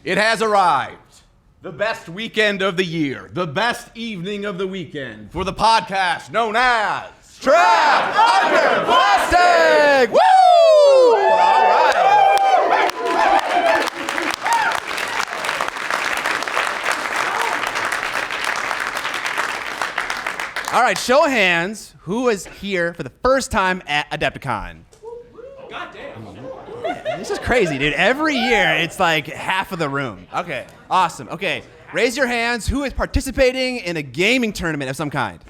It has arrived. The best weekend of the year. The best evening of the weekend for the podcast known as Trapped Under Plastic! Woo! All right. All right, show of hands. Who is here for the first time at Adepticon? This is crazy, dude. Every year, it's like half of the room. Okay, awesome. Okay, raise your hands. Who is participating in a gaming tournament of some kind?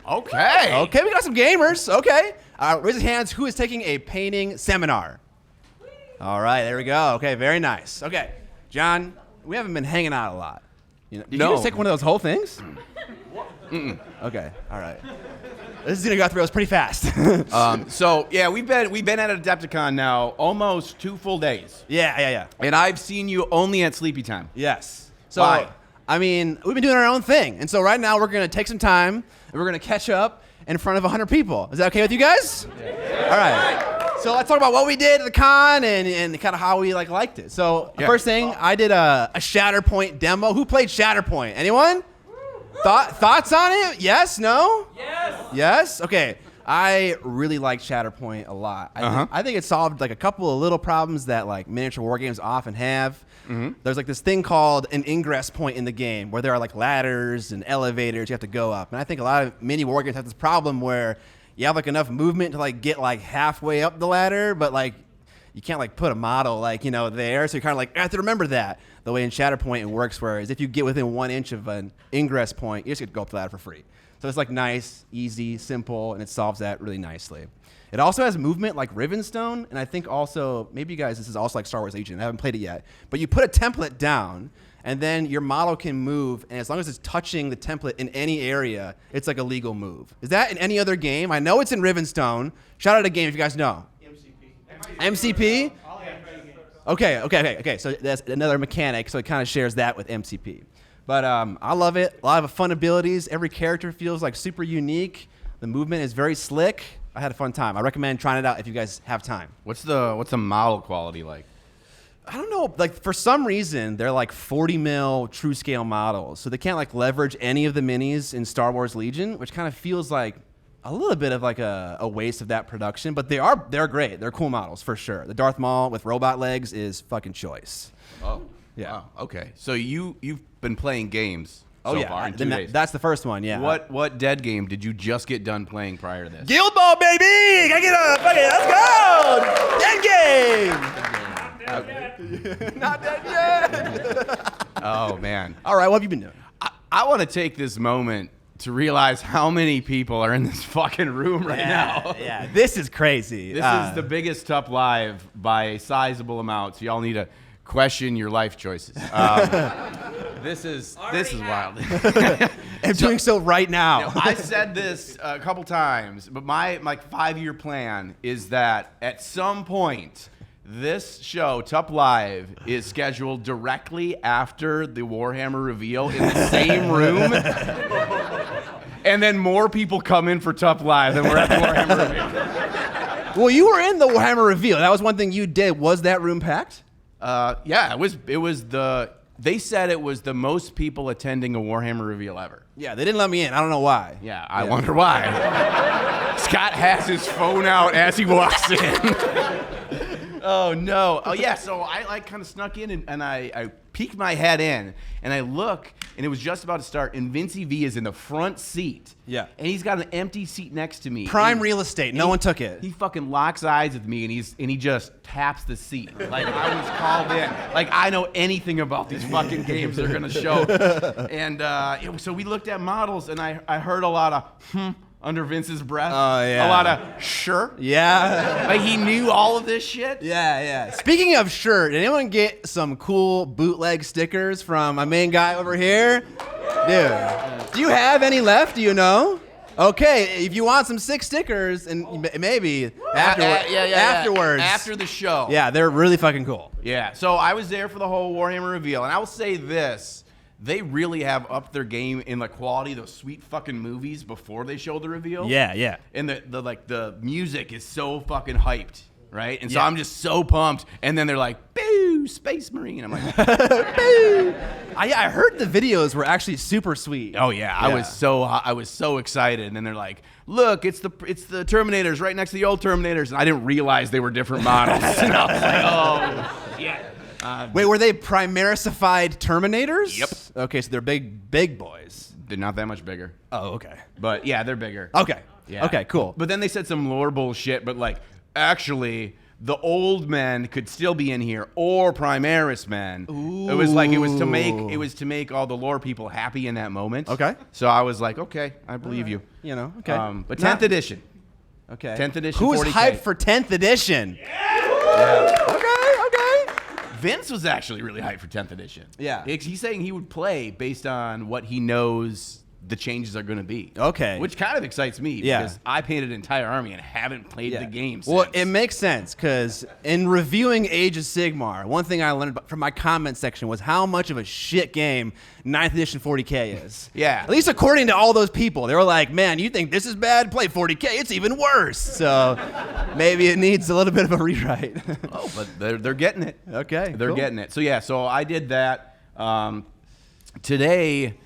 Okay. Okay, we got some gamers. Okay. Raise your hands. Who is taking a painting seminar? All right, there we go. Okay, very nice. Okay, John, we haven't been hanging out a lot. Did you just take one of those whole things? Okay, all right. This is gonna go through us pretty fast. So yeah, we've been at Adepticon now almost 2 full days. Yeah. And I've seen you only at sleepy time. Yes. So, Why? I mean, we've been doing our own thing. And so right now we're going to take some time and we're going to catch up in front of 100 people. Is that okay with you guys? Yeah. All right. So let's talk about what we did at the con and kind of how we liked it. So First thing, I did a Shatterpoint demo. Who played Shatterpoint? Anyone? Thoughts on it? Yes? No? Yes? Okay. I really like Shatterpoint a lot. I think it solved a couple of little problems that miniature war games often have. There's this thing called an ingress point in the game where there are ladders and elevators you have to go up. And I think a lot of mini war games have this problem where you have enough movement to get halfway up the ladder, but you can't put a model there. So you kind of have to remember that. The way in Shatterpoint it works, whereas if you get within 1 inch of an ingress point, you just get to go up the ladder for free. So it's nice, easy, simple, and it solves that really nicely. It also has movement like Rivenstone, and I think also, maybe you guys, this is also like Star Wars Legion. I haven't played it yet. But you put a template down, and then your model can move, and as long as it's touching the template in any area, it's a legal move. Is that in any other game? I know it's in Rivenstone. Shout out a game if you guys know. MCP? Okay. So that's another mechanic, so it kind of shares that with MCP. But I love it. A lot of fun abilities. Every character feels super unique. The movement is very slick. I had a fun time. I recommend trying it out if you guys have time. What's the model quality like? I don't know. For some reason, they're 40 mil true scale models, so they can't leverage any of the minis in Star Wars Legion, which kind of feels like a little bit of a waste of that production. But they're great. They're cool models for sure. The Darth Maul with robot legs is fucking choice. Oh. Yeah. Wow. Okay. So you've been playing games so far in 2 days. That's the first one, yeah. What dead game did you just get done playing prior to this? Guild Ball, baby! Gotta get up! Okay, let's go! Dead game! Not dead yet! Oh, man. All right, what have you been doing? I want to take this moment to realize how many people are in this fucking room right now. Yeah, this is crazy. This is the biggest Tup Live by a sizable amount, so y'all need to question your life choices. This is wild. I'm doing so right now. I said this a couple times, but my 5-year plan is that at some point, this show, Tup Live, is scheduled directly after the Warhammer reveal in the same room. And then more people come in for Tup Live than we're at the Warhammer reveal. Well, you were in the Warhammer reveal. That was one thing you did. Was that room packed? Yeah, it was they said it was the most people attending a Warhammer reveal ever. Yeah, they didn't let me in. I don't know why. Yeah, I wonder why. Scott has his phone out as he walks in. Oh, no. Oh, yeah, so I kind of snuck in and I peeked my head in and I look and it was just about to start and Vincey V is in the front seat. Yeah. And he's got an empty seat next to me. Prime real estate. No one took it. He fucking locks eyes with me and he just taps the seat. Like I was called in. Like I know anything about these fucking games they're going to show. And so we looked at models and I heard a lot of under Vince's breath. Oh, yeah. A lot of sure. Yeah. Like he knew all of this shit. Yeah. Speaking of shirt, did anyone get some cool bootleg stickers from my main guy over here? Dude, do you have any left? Do you know? Okay, if you want some sick stickers, and maybe afterwards. After the show. Yeah, they're really fucking cool. Yeah, so I was there for the whole Warhammer reveal, and I will say this. They really have upped their game in the quality of those sweet fucking movies before they show the reveal. Yeah. And the music is so fucking hyped, right? And so I'm just so pumped. And then they're like, boo. boo, Space Marine. I'm like, I heard the videos were actually super sweet. oh yeah, I was so excited, and then they're like, look, it's the Terminators right next to the old Terminators, and I didn't realize they were different models. And I was like, oh yeah. Wait, were they Primarisified Terminators? Yep. Okay, so they're big boys. They're not that much bigger, Oh, okay. but yeah, they're bigger. Okay. Yeah. Okay, cool. But then they said some lore bullshit, but like, actually, the old men could still be in here, or Primaris men. Ooh. It was to make all the lore people happy in that moment. Okay. So I was like, okay, I believe you. You know, okay. But 10th edition. Okay. 10th edition. Who's 40K. hyped for 10th edition? Yeah. Okay. Vince was actually really hyped for 10th edition. Yeah. He's saying he would play based on what he knows the changes are going to be. Okay. Which kind of excites me because I painted an entire army and haven't played the game since. Well, it makes sense because in reviewing Age of Sigmar, one thing I learned from my comment section was how much of a shit game 9th edition 40K is. Yeah. At least according to all those people. They were like, man, you think this is bad? Play 40K. It's even worse. So maybe it needs a little bit of a rewrite. Oh, but they're getting it. Okay. They're getting it. So yeah, so I did that. Today,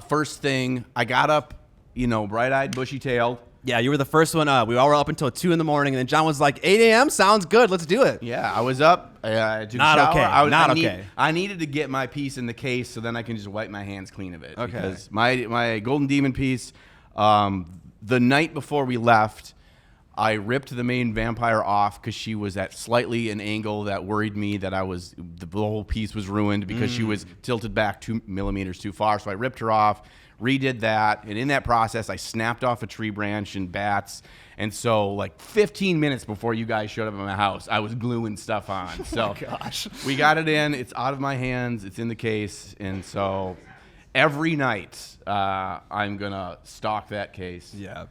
first thing, I got up, bright-eyed, bushy-tailed. Yeah, you were the first one up. We all were up until 2 in the morning, and then John was like, 8 a.m. Sounds good. Let's do it. Yeah, I was up. I took Not a shower. okay. Okay. I needed to get my piece in the case so then I can just wipe my hands clean of it. Okay. Because my Golden Demon piece, the night before we left, I ripped the main vampire off because she was at slightly an angle that worried me that the whole piece was ruined because she was tilted back 2 millimeters too far. So I ripped her off, redid that, and in that process, I snapped off a tree branch and bats. And so, like 15 minutes before you guys showed up at my house, I was gluing stuff on. So gosh. We got it in. It's out of my hands. It's in the case. And so every night, I'm going to stalk that case. Yeah.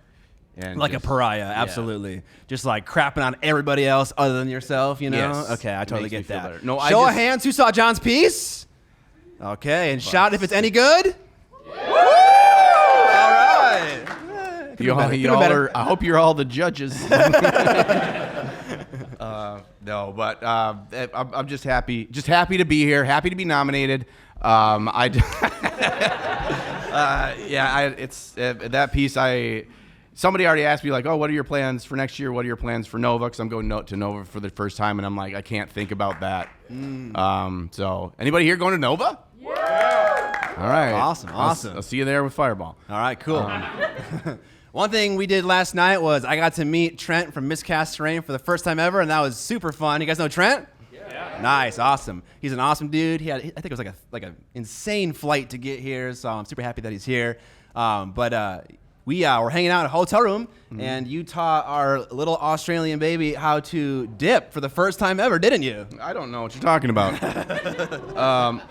And like a pariah, absolutely. Just like crapping on everybody else other than yourself, Yes. Okay, I totally Makes me get feel that. better. No, Show of hands who saw John's piece. Okay, and shout if it's any good. Woo! All right. I hope you're all the judges. No, but I'm just happy to be here, happy to be nominated. That piece. Somebody already asked me like, oh, what are your plans for next year? What are your plans for Nova? Because I'm going to Nova for the first time, and I'm like, I can't think about that. So, anybody here going to Nova? Yeah. All right. Awesome. I'll see you there with Fireball. All right, cool. One thing we did last night was I got to meet Trent from Miscast Terrain for the first time ever, and that was super fun. You guys know Trent? Yeah. Nice, awesome. He's an awesome dude. I think it was like an insane flight to get here, so I'm super happy that he's here. We were hanging out in a hotel room, and you taught our little Australian baby how to dip for the first time ever, didn't you? I don't know what you're talking about.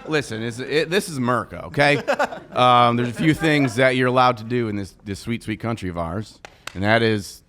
Listen, this is America, okay? There's a few things that you're allowed to do in this sweet, sweet country of ours, and that is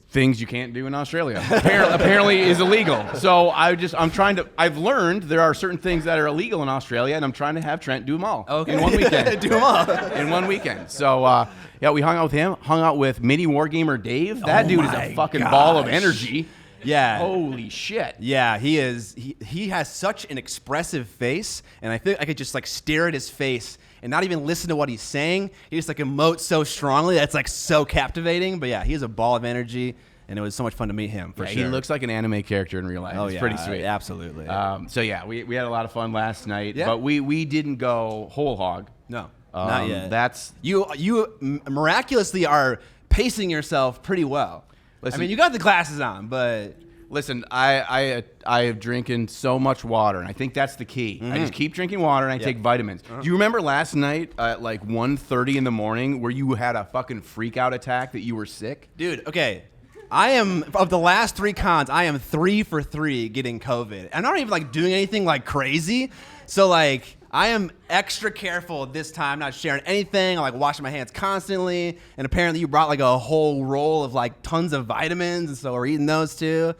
things you can't do in Australia. Apparently is illegal. So I've learned there are certain things that are illegal in Australia, and I'm trying to have Trent do them all in one weekend. Do them all. In one weekend. So, we hung out with him, hung out with Mini Wargamer Dave. That dude is a fucking ball of energy. Yeah. Holy shit. Yeah, he is. He has such an expressive face, and I think I could just like stare at his face and not even listen to what he's saying. He just like emotes so strongly that's like so captivating. But yeah, he is a ball of energy, and it was so much fun to meet him. For sure. He looks like an anime character in real life. It's pretty sweet. Absolutely. We had a lot of fun last night, Yeah. but we didn't go whole hog. No, not yet. That's you miraculously are pacing yourself pretty well. Listen, I mean, you got the glasses on, but listen, I have drinking so much water, and I think that's the key. I just keep drinking water, and I take vitamins. Do you remember last night at like 1:30 in the morning where you had a fucking freak out attack that you were sick? Dude, okay. I am, of the last 3 cons, I am 3 for 3 getting COVID. I'm not even like doing anything like crazy. So like, I am extra careful this time, not sharing anything. I'm like washing my hands constantly. And apparently you brought like a whole roll of like tons of vitamins. And so we're eating those too.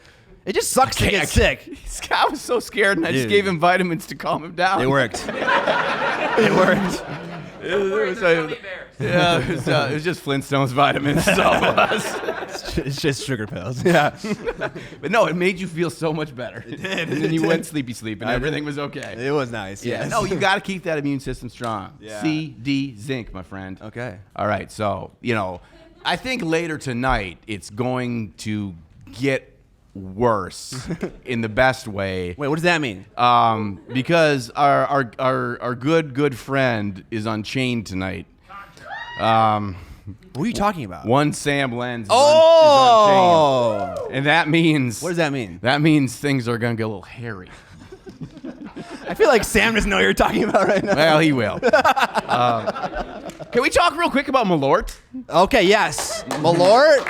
It just sucks to get sick. I was so scared, and I just gave him vitamins to calm him down. It worked. It worked. It was just Flintstones vitamins. So It's just sugar pills. Yeah. But no, it made you feel so much better. It did. And then you went sleepy sleep, and everything was okay. It was nice. Yeah. Yes. No, you got to keep that immune system strong. Yeah. C, D, zinc, my friend. Okay. All right. So, I think later tonight it's going to get worse in the best way. Wait, what does that mean? Because our good friend is unchained tonight. What are you talking about? One Sam Lenz is unchained. And that means... What does that mean? That means things are going to get a little hairy. I feel like Sam doesn't know what you're talking about right now. Well, he will. Can we talk real quick about Malort? Okay, yes. Malort.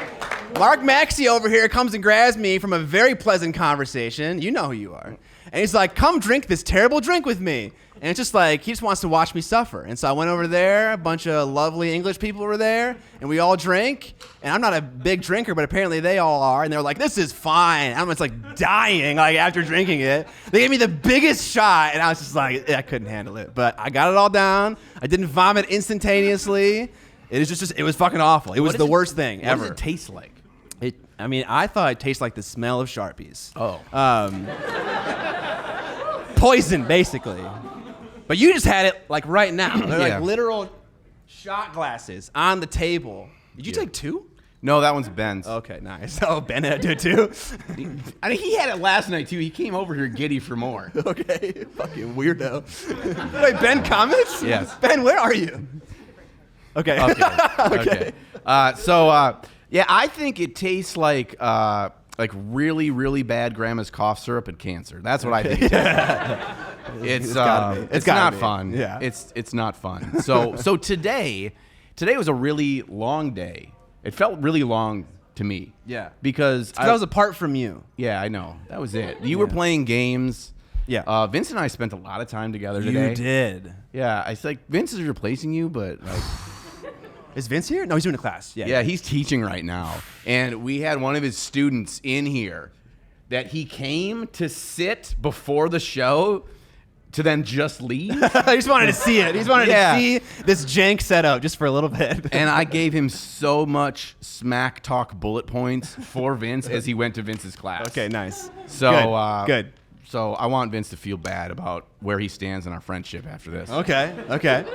Mark Maxey over here comes and grabs me from a very pleasant conversation. You know who you are. And he's like, come drink this terrible drink with me. And it's just like, he just wants to watch me suffer. And so I went over there, a bunch of lovely English people were there, and we all drank. And I'm not a big drinker, but apparently they all are. And they're like, this is fine. I'm just like dying like after drinking it. They gave me the biggest shot, and I was just like, I couldn't handle it. But I got it all down. I didn't vomit instantaneously. It was just it was fucking awful. It was the worst thing ever. What does it taste like? I thought it tasted like the smell of Sharpies. Oh. Poison, basically. But you just had it like right now. They're Yeah. like literal shot glasses on the table. Did you take two? No, that one's Ben's. Okay, nice. Oh, Ben had to do too. I mean, he had it last night, too. He came over here giddy for more. Okay, fucking weirdo. Wait, Ben comments? Yes. Ben, where are you? Okay. Okay. Yeah, I think it tastes like really, really bad grandma's cough syrup and cancer. That's what I think. It tastes. It's not fun. Yeah. It's not fun. So today was a really long day. It felt really long to me. Yeah. Because I was apart from you. Yeah, I know. That was it. You were playing games. Yeah. Vince and I spent a lot of time together today. You did. Yeah. I like Vince is replacing you, but like. Is Vince here? No, he's doing a class. Yeah, he's teaching right now. And we had one of his students in here that he came to sit before the show to then just leave. I just wanted to see it. He just wanted to see this jank setup just for a little bit. And I gave him so much smack talk bullet points for Vince as he went to Vince's class. Okay, nice. So good. So I want Vince to feel bad about where he stands in our friendship after this. Okay.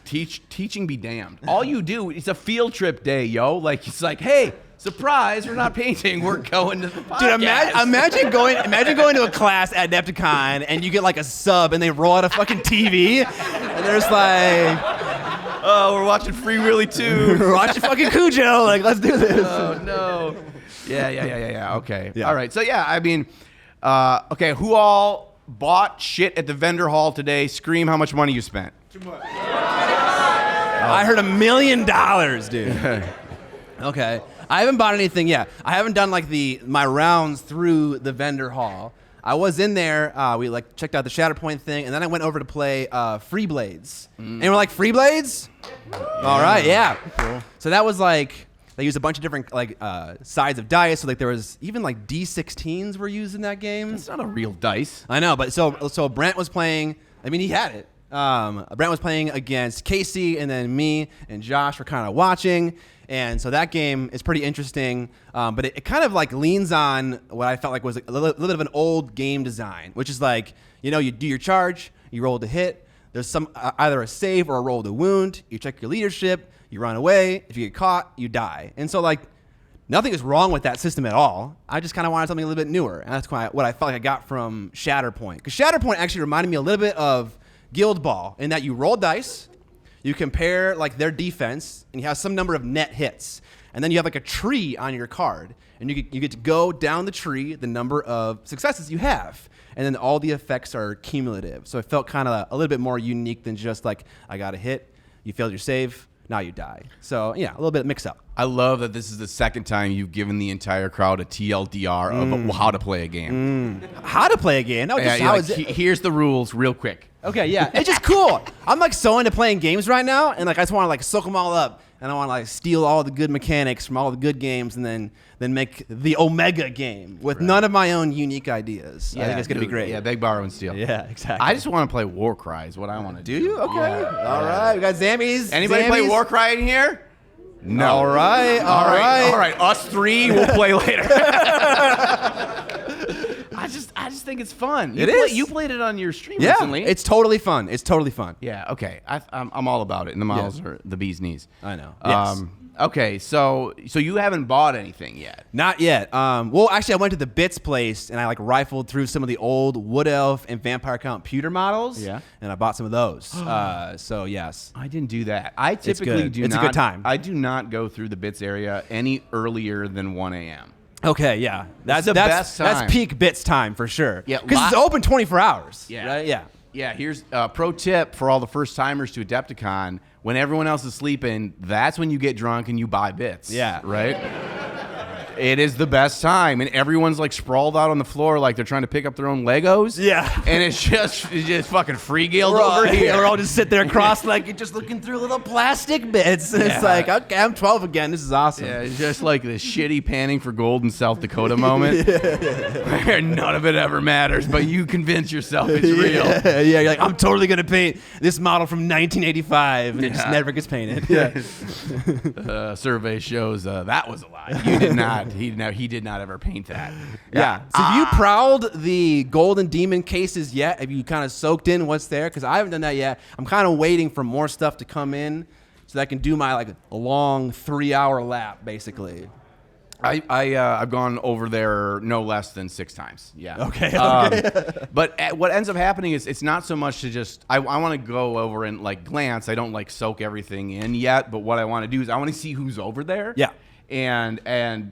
Teaching be damned. All you do, it's a field trip day, yo. Like, it's like, hey, surprise, we're not painting, we're going to the podcast. Dude, imagine going to a class at Adepticon and you get like a sub and they roll out a fucking TV and there's like, oh, we're watching Free Willy 2. we're watching fucking Cujo. Like, let's do this. Oh, no. Yeah. Okay. Yeah. All right. So, yeah, I mean, okay, who all bought shit at the vendor hall today? Scream how much money you spent. Too much. I heard $1 million, dude. Okay. I haven't bought anything yet. I haven't done like my rounds through the vendor hall. I was in there. We like checked out the Shatterpoint thing, and then I went over to play Free Blades. And we're like, Free Blades? All right, yeah. Cool. So that was like they used a bunch of different like sides of dice. So like there was even like D16s were used in that game. It's not a real dice. I know, but so Brent was playing. I mean, he had it. Brent was playing against Casey, and then me and Josh were kind of watching. And so that game is pretty interesting, but it kind of like leans on what I felt like was a little bit of an old game design, which is like, you do your charge, you roll to hit, there's some either a save or a roll to wound, you check your leadership, you run away, if you get caught, you die. And so like, nothing is wrong with that system at all. I just kind of wanted something a little bit newer, and that's what I felt like I got from Shatterpoint. Because Shatterpoint actually reminded me a little bit of Guild Ball in that you roll dice, you compare like their defense, and you have some number of net hits. And then you have like a tree on your card, and you get to go down the tree the number of successes you have. And then all the effects are cumulative. So it felt kind of a little bit more unique than just like, I got a hit, you failed your save, now you die. So yeah, a little bit mix up. I love that this is the second time you've given the entire crowd a TLDR of how to play a game. How to play a game? No, just how is it? Here's the rules real quick. Okay, yeah. It's just cool. I'm like so into playing games right now, and like I just want to like soak them all up, and I want to like steal all the good mechanics from all the good games, and then make the Omega game with none of my own unique ideas. I think it's gonna be great. Yeah, beg, borrow, and steal. Yeah, exactly. I just want to play Warcry is what I want to do. Do you? Okay. Yeah. All right. We got Zammies. Anybody play Warcry in here? No. All right. All right. Us three will play later. I just think it's fun. You played it on your stream recently. It's totally fun. It's totally fun. Yeah. Okay. I'm all about it. And the models are the bee's knees. I know. Yes. Okay. So you haven't bought anything yet? Not yet. Well, actually, I went to the Bits place and I like rifled through some of the old Wood Elf and Vampire Count pewter models. Yeah. And I bought some of those. So yes. I didn't do that. I typically do not. It's a good time. I do not go through the Bits area any earlier than 1 a.m. Okay, yeah. That's the best time. That's peak Bits time for sure. Yeah, because it's open 24 hours. Yeah. Right? Yeah. Yeah, here's a pro tip for all the first timers to Adepticon. When everyone else is sleeping, that's when you get drunk and you buy bits. Yeah. Right? It is the best time. And everyone's like sprawled out on the floor like they're trying to pick up their own Legos. Yeah. And it's just fucking free-gilled over here. We're all just sit there cross-legged just looking through little plastic bits. And it's like, okay, I'm 12 again. This is awesome. Yeah, it's just like the shitty panning for gold in South Dakota moment. Where none of it ever matters, but you convince yourself it's real. Yeah, you're like, I'm totally going to paint this model from 1985. And it just never gets painted. Yeah. Survey shows that was a lie. You did not. He did not ever paint that. Yeah. So have you prowled the Golden Demon cases yet? Have you kind of soaked in what's there? Because I haven't done that yet. I'm kind of waiting for more stuff to come in so that I can do my like a long 3-hour lap, basically. I've gone over there no less than 6 times. Yeah. Okay. But what ends up happening is it's not so much to just I want to go over and like glance. I don't like soak everything in yet. But what I want to do is I want to see who's over there. Yeah. And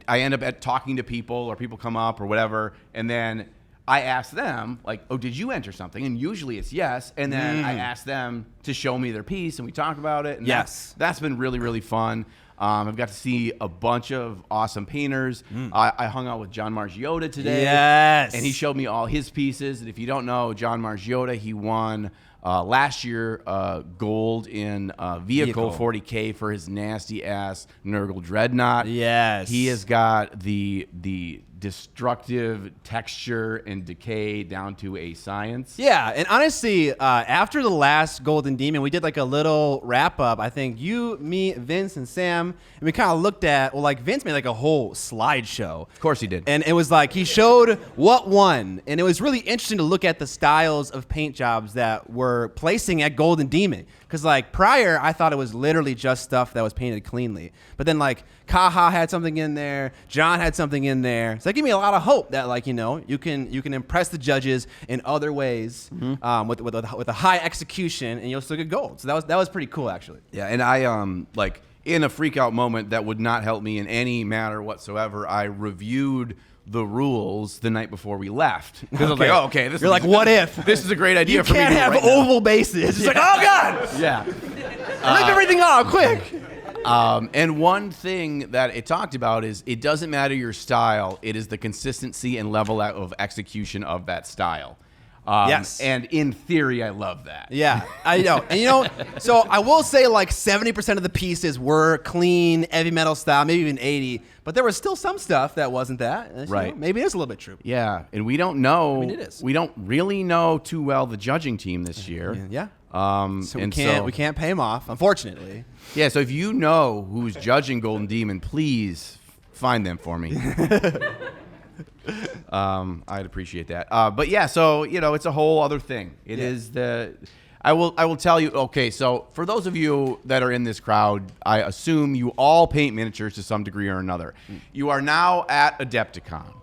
I end up talking to people, or people come up or whatever, and then I ask them like, "Oh, did you enter something?" And usually it's yes. And then I ask them to show me their piece, and we talk about it. And that's been really, really fun. I've got to see a bunch of awesome painters. I hung out with John Margiotta today. Yes. And he showed me all his pieces. And if you don't know, John Margiotta, he won last year gold in vehicle 40K for his nasty ass Nurgle Dreadnought. Yes. He has got the destructive texture and decay down to a science. Yeah, and honestly, after the last Golden Demon, we did like a little wrap up. I think you, me, Vince, and Sam, and we kind of looked at, well, like Vince made like a whole slideshow. Of course he did. And it was like he showed what won, and it was really interesting to look at the styles of paint jobs that were placing at Golden Demon. Because like prior, I thought it was literally just stuff that was painted cleanly. But then like Kaha had something in there, John had something in there. So that gave me a lot of hope that like, you know, you can impress the judges in other ways with a high execution, and you'll still get gold. So that was pretty cool actually. Yeah, and I like in a freak out moment that would not help me in any manner whatsoever, I reviewed the rules the night before we left. Because I was like, oh, okay. You're like, what if? This is a great idea for me to You can't have oval bases. It's like, oh, God. Yeah. Rip everything off, quick. And one thing that it talked about is it doesn't matter your style. It is the consistency and level of execution of that style. Yes. And in theory, I love that. Yeah, I know. And you know, so I will say like 70% of the pieces were clean, heavy metal style, maybe even 80. But there was still some stuff that wasn't that. Right. You know, maybe it is a little bit true. Yeah, and we don't know. I mean, it is. We don't really know too well the judging team this year. Yeah. So we can't pay them off, unfortunately. Yeah. So if you know who's judging Golden Demon, please find them for me. I'd appreciate that. But yeah, so you know, it's a whole other thing. It is I will tell you. Okay, so for those of you that are in this crowd, I assume you all paint miniatures to some degree or another. You are now at Adepticon.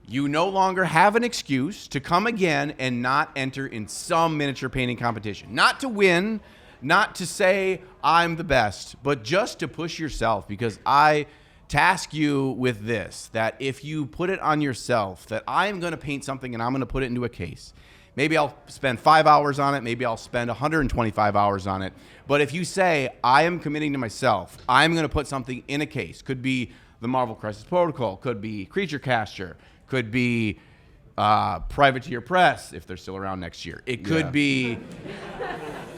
You no longer have an excuse to come again and not enter in some miniature painting competition. Not to win, not to say I'm the best, but just to push yourself, because I task you with this, that if you put it on yourself that I'm going to paint something and I'm going to put it into a case, Maybe I'll spend 5 hours on it. Maybe I'll spend 125 hours on it. But if you say, I am committing to myself, I'm going to put something in a case. Could be the Marvel Crisis Protocol. Could be Creature Caster. Could be Privateer Press, if they're still around next year. It could be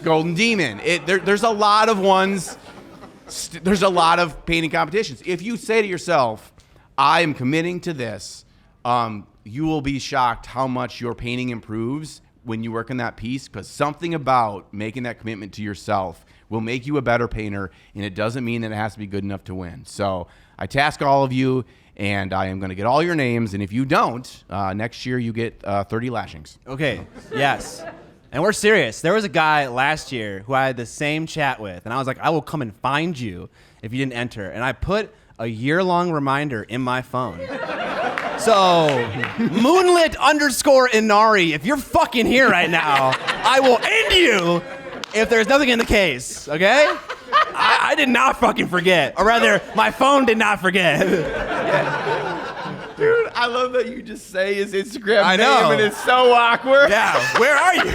Golden Demon. There's a lot of ones. There's a lot of painting competitions. If you say to yourself, I am committing to this, you will be shocked how much your painting improves when you work on that piece, because something about making that commitment to yourself will make you a better painter, and it doesn't mean that it has to be good enough to win. So I task all of you, and I am going to get all your names, and if you don't, next year you get 30 lashings. Okay, yes. And we're serious. There was a guy last year who I had the same chat with, and I was like, I will come and find you if you didn't enter. And I put a year-long reminder in my phone. So, Moonlit_Inari, if you're fucking here right now, I will end you if there's nothing in the case, okay? I did not fucking forget. Or rather, my phone did not forget. Dude, I love that you just say his Instagram I name know. and it's so awkward. Yeah, where are you?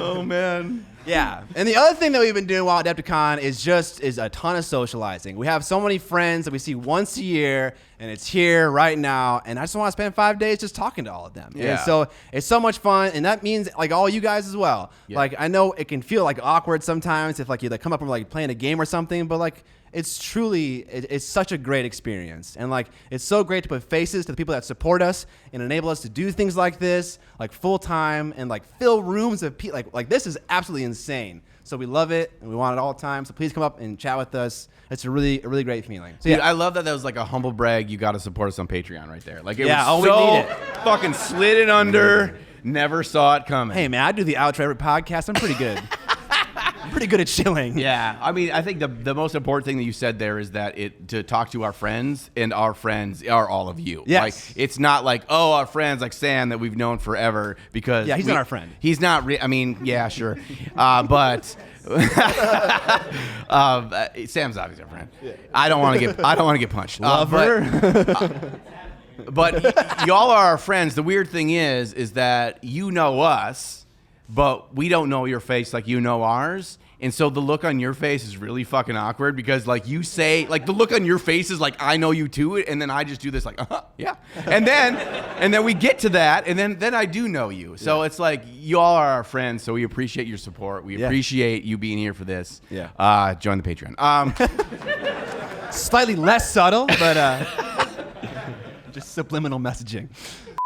Oh, man. Yeah, and the other thing that we've been doing while at Adepticon is a ton of socializing. We have so many friends that we see once a year, and it's here right now, and I just want to spend 5 days just talking to all of them. Yeah. And so it's so much fun, and that means like all you guys as well. Yeah. Like I know it can feel like awkward sometimes if like you like come up from like playing a game or something, but like it's truly it's such a great experience, and like it's so great to put faces to the people that support us and enable us to do things like this like full time and like fill rooms of people. Like this is absolutely insane. So we love it and we want it all the time. So please come up and chat with us. It's a really great feeling. So Dude, I love that was like a humble brag. You got to support us on Patreon right there. Like it Yeah, was we so need it. fucking slid it under. Never saw it coming. Hey man, I do the outro every podcast. I'm pretty good. I'm pretty good at chilling. Yeah, I mean, I think the most important thing that you said there is that to talk to our friends, and our friends are all of you. Yes. Like, it's not like, oh, our friends like Sam that we've known forever, because Yeah, he's not our friend. He's not. I mean, yeah, sure, but Sam's obviously our friend. Yeah. I don't want to get punched. Lover. But y'all are our friends. The weird thing is that you know us, but we don't know your face like you know ours. And so the look on your face is really fucking awkward, because like you say, like the look on your face is like, I know you too. And then I just do this like, yeah. And then we get to that. And then I do know you. So it's like, y'all are our friends. So we appreciate your support. We appreciate you being here for this. Yeah. Join the Patreon. Slightly less subtle, but just subliminal messaging.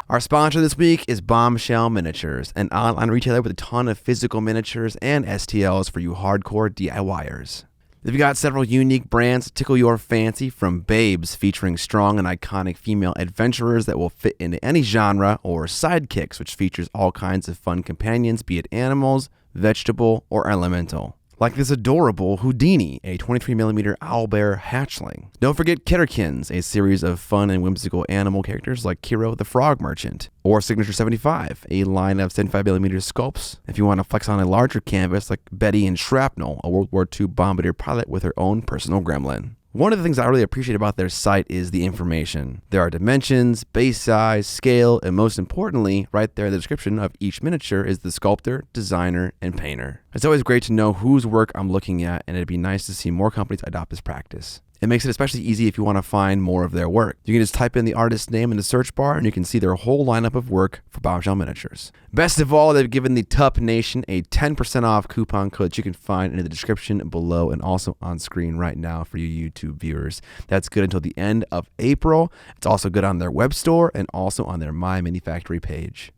Our sponsor this week is Bombshell Miniatures, an online retailer with a ton of physical miniatures and STLs for you hardcore DIYers. They've got several unique brands to tickle your fancy, from babes featuring strong and iconic female adventurers that will fit into any genre, or sidekicks, which features all kinds of fun companions, be it animals, vegetable, or elemental. Like this adorable Houdini, a 23mm owlbear hatchling. Don't forget Kitterkins, a series of fun and whimsical animal characters like Kiro the Frog Merchant. Or Signature 75, a line of 75mm sculpts. If you want to flex on a larger canvas like Betty and Shrapnel, a World War II bombardier pilot with her own personal gremlin. One of the things I really appreciate about their site is the information. There are dimensions, base size, scale, and most importantly, right there in the description of each miniature is the sculptor, designer, and painter. It's always great to know whose work I'm looking at, and it'd be nice to see more companies adopt this practice. It makes it especially easy if you want to find more of their work. You can just type in the artist's name in the search bar and you can see their whole lineup of work for Bombshell Miniatures. Best of all, they've given the TUP Nation a 10% off coupon code that you can find in the description below and also on screen right now for you YouTube viewers. That's good until the end of April. It's also good on their web store and also on their My Mini Factory page.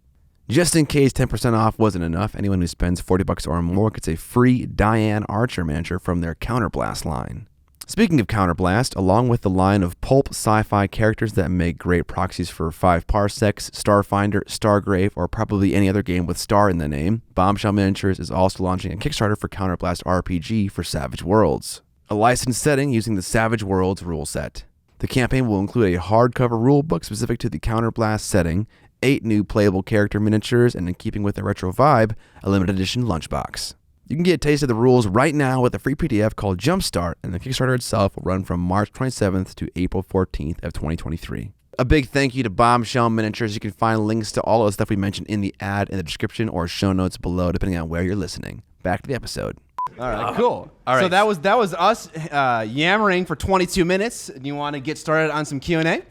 Just in case 10% off wasn't enough, anyone who spends $40 or more gets a free Diane Archer miniature from their Counterblast line. Speaking of Counterblast, along with the line of pulp sci-fi characters that make great proxies for 5 Parsecs, Starfinder, Stargrave, or probably any other game with star in the name, Bombshell Miniatures is also launching a Kickstarter for Counterblast RPG for Savage Worlds, a licensed setting using the Savage Worlds rule set. The campaign will include a hardcover rulebook specific to the Counterblast setting, 8 new playable character miniatures, and in keeping with the retro vibe, a limited edition lunchbox. You can get a taste of the rules right now with a free PDF called Jumpstart, and the Kickstarter itself will run from March 27th to April 14th of 2023. A big thank you to Bombshell Miniatures. You can find links to all of the stuff we mentioned in the ad in the description or show notes below, depending on where you're listening. Back to the episode. All right, cool. All right. So that was us yammering for 22 minutes. Do you want to get started on some Q&A?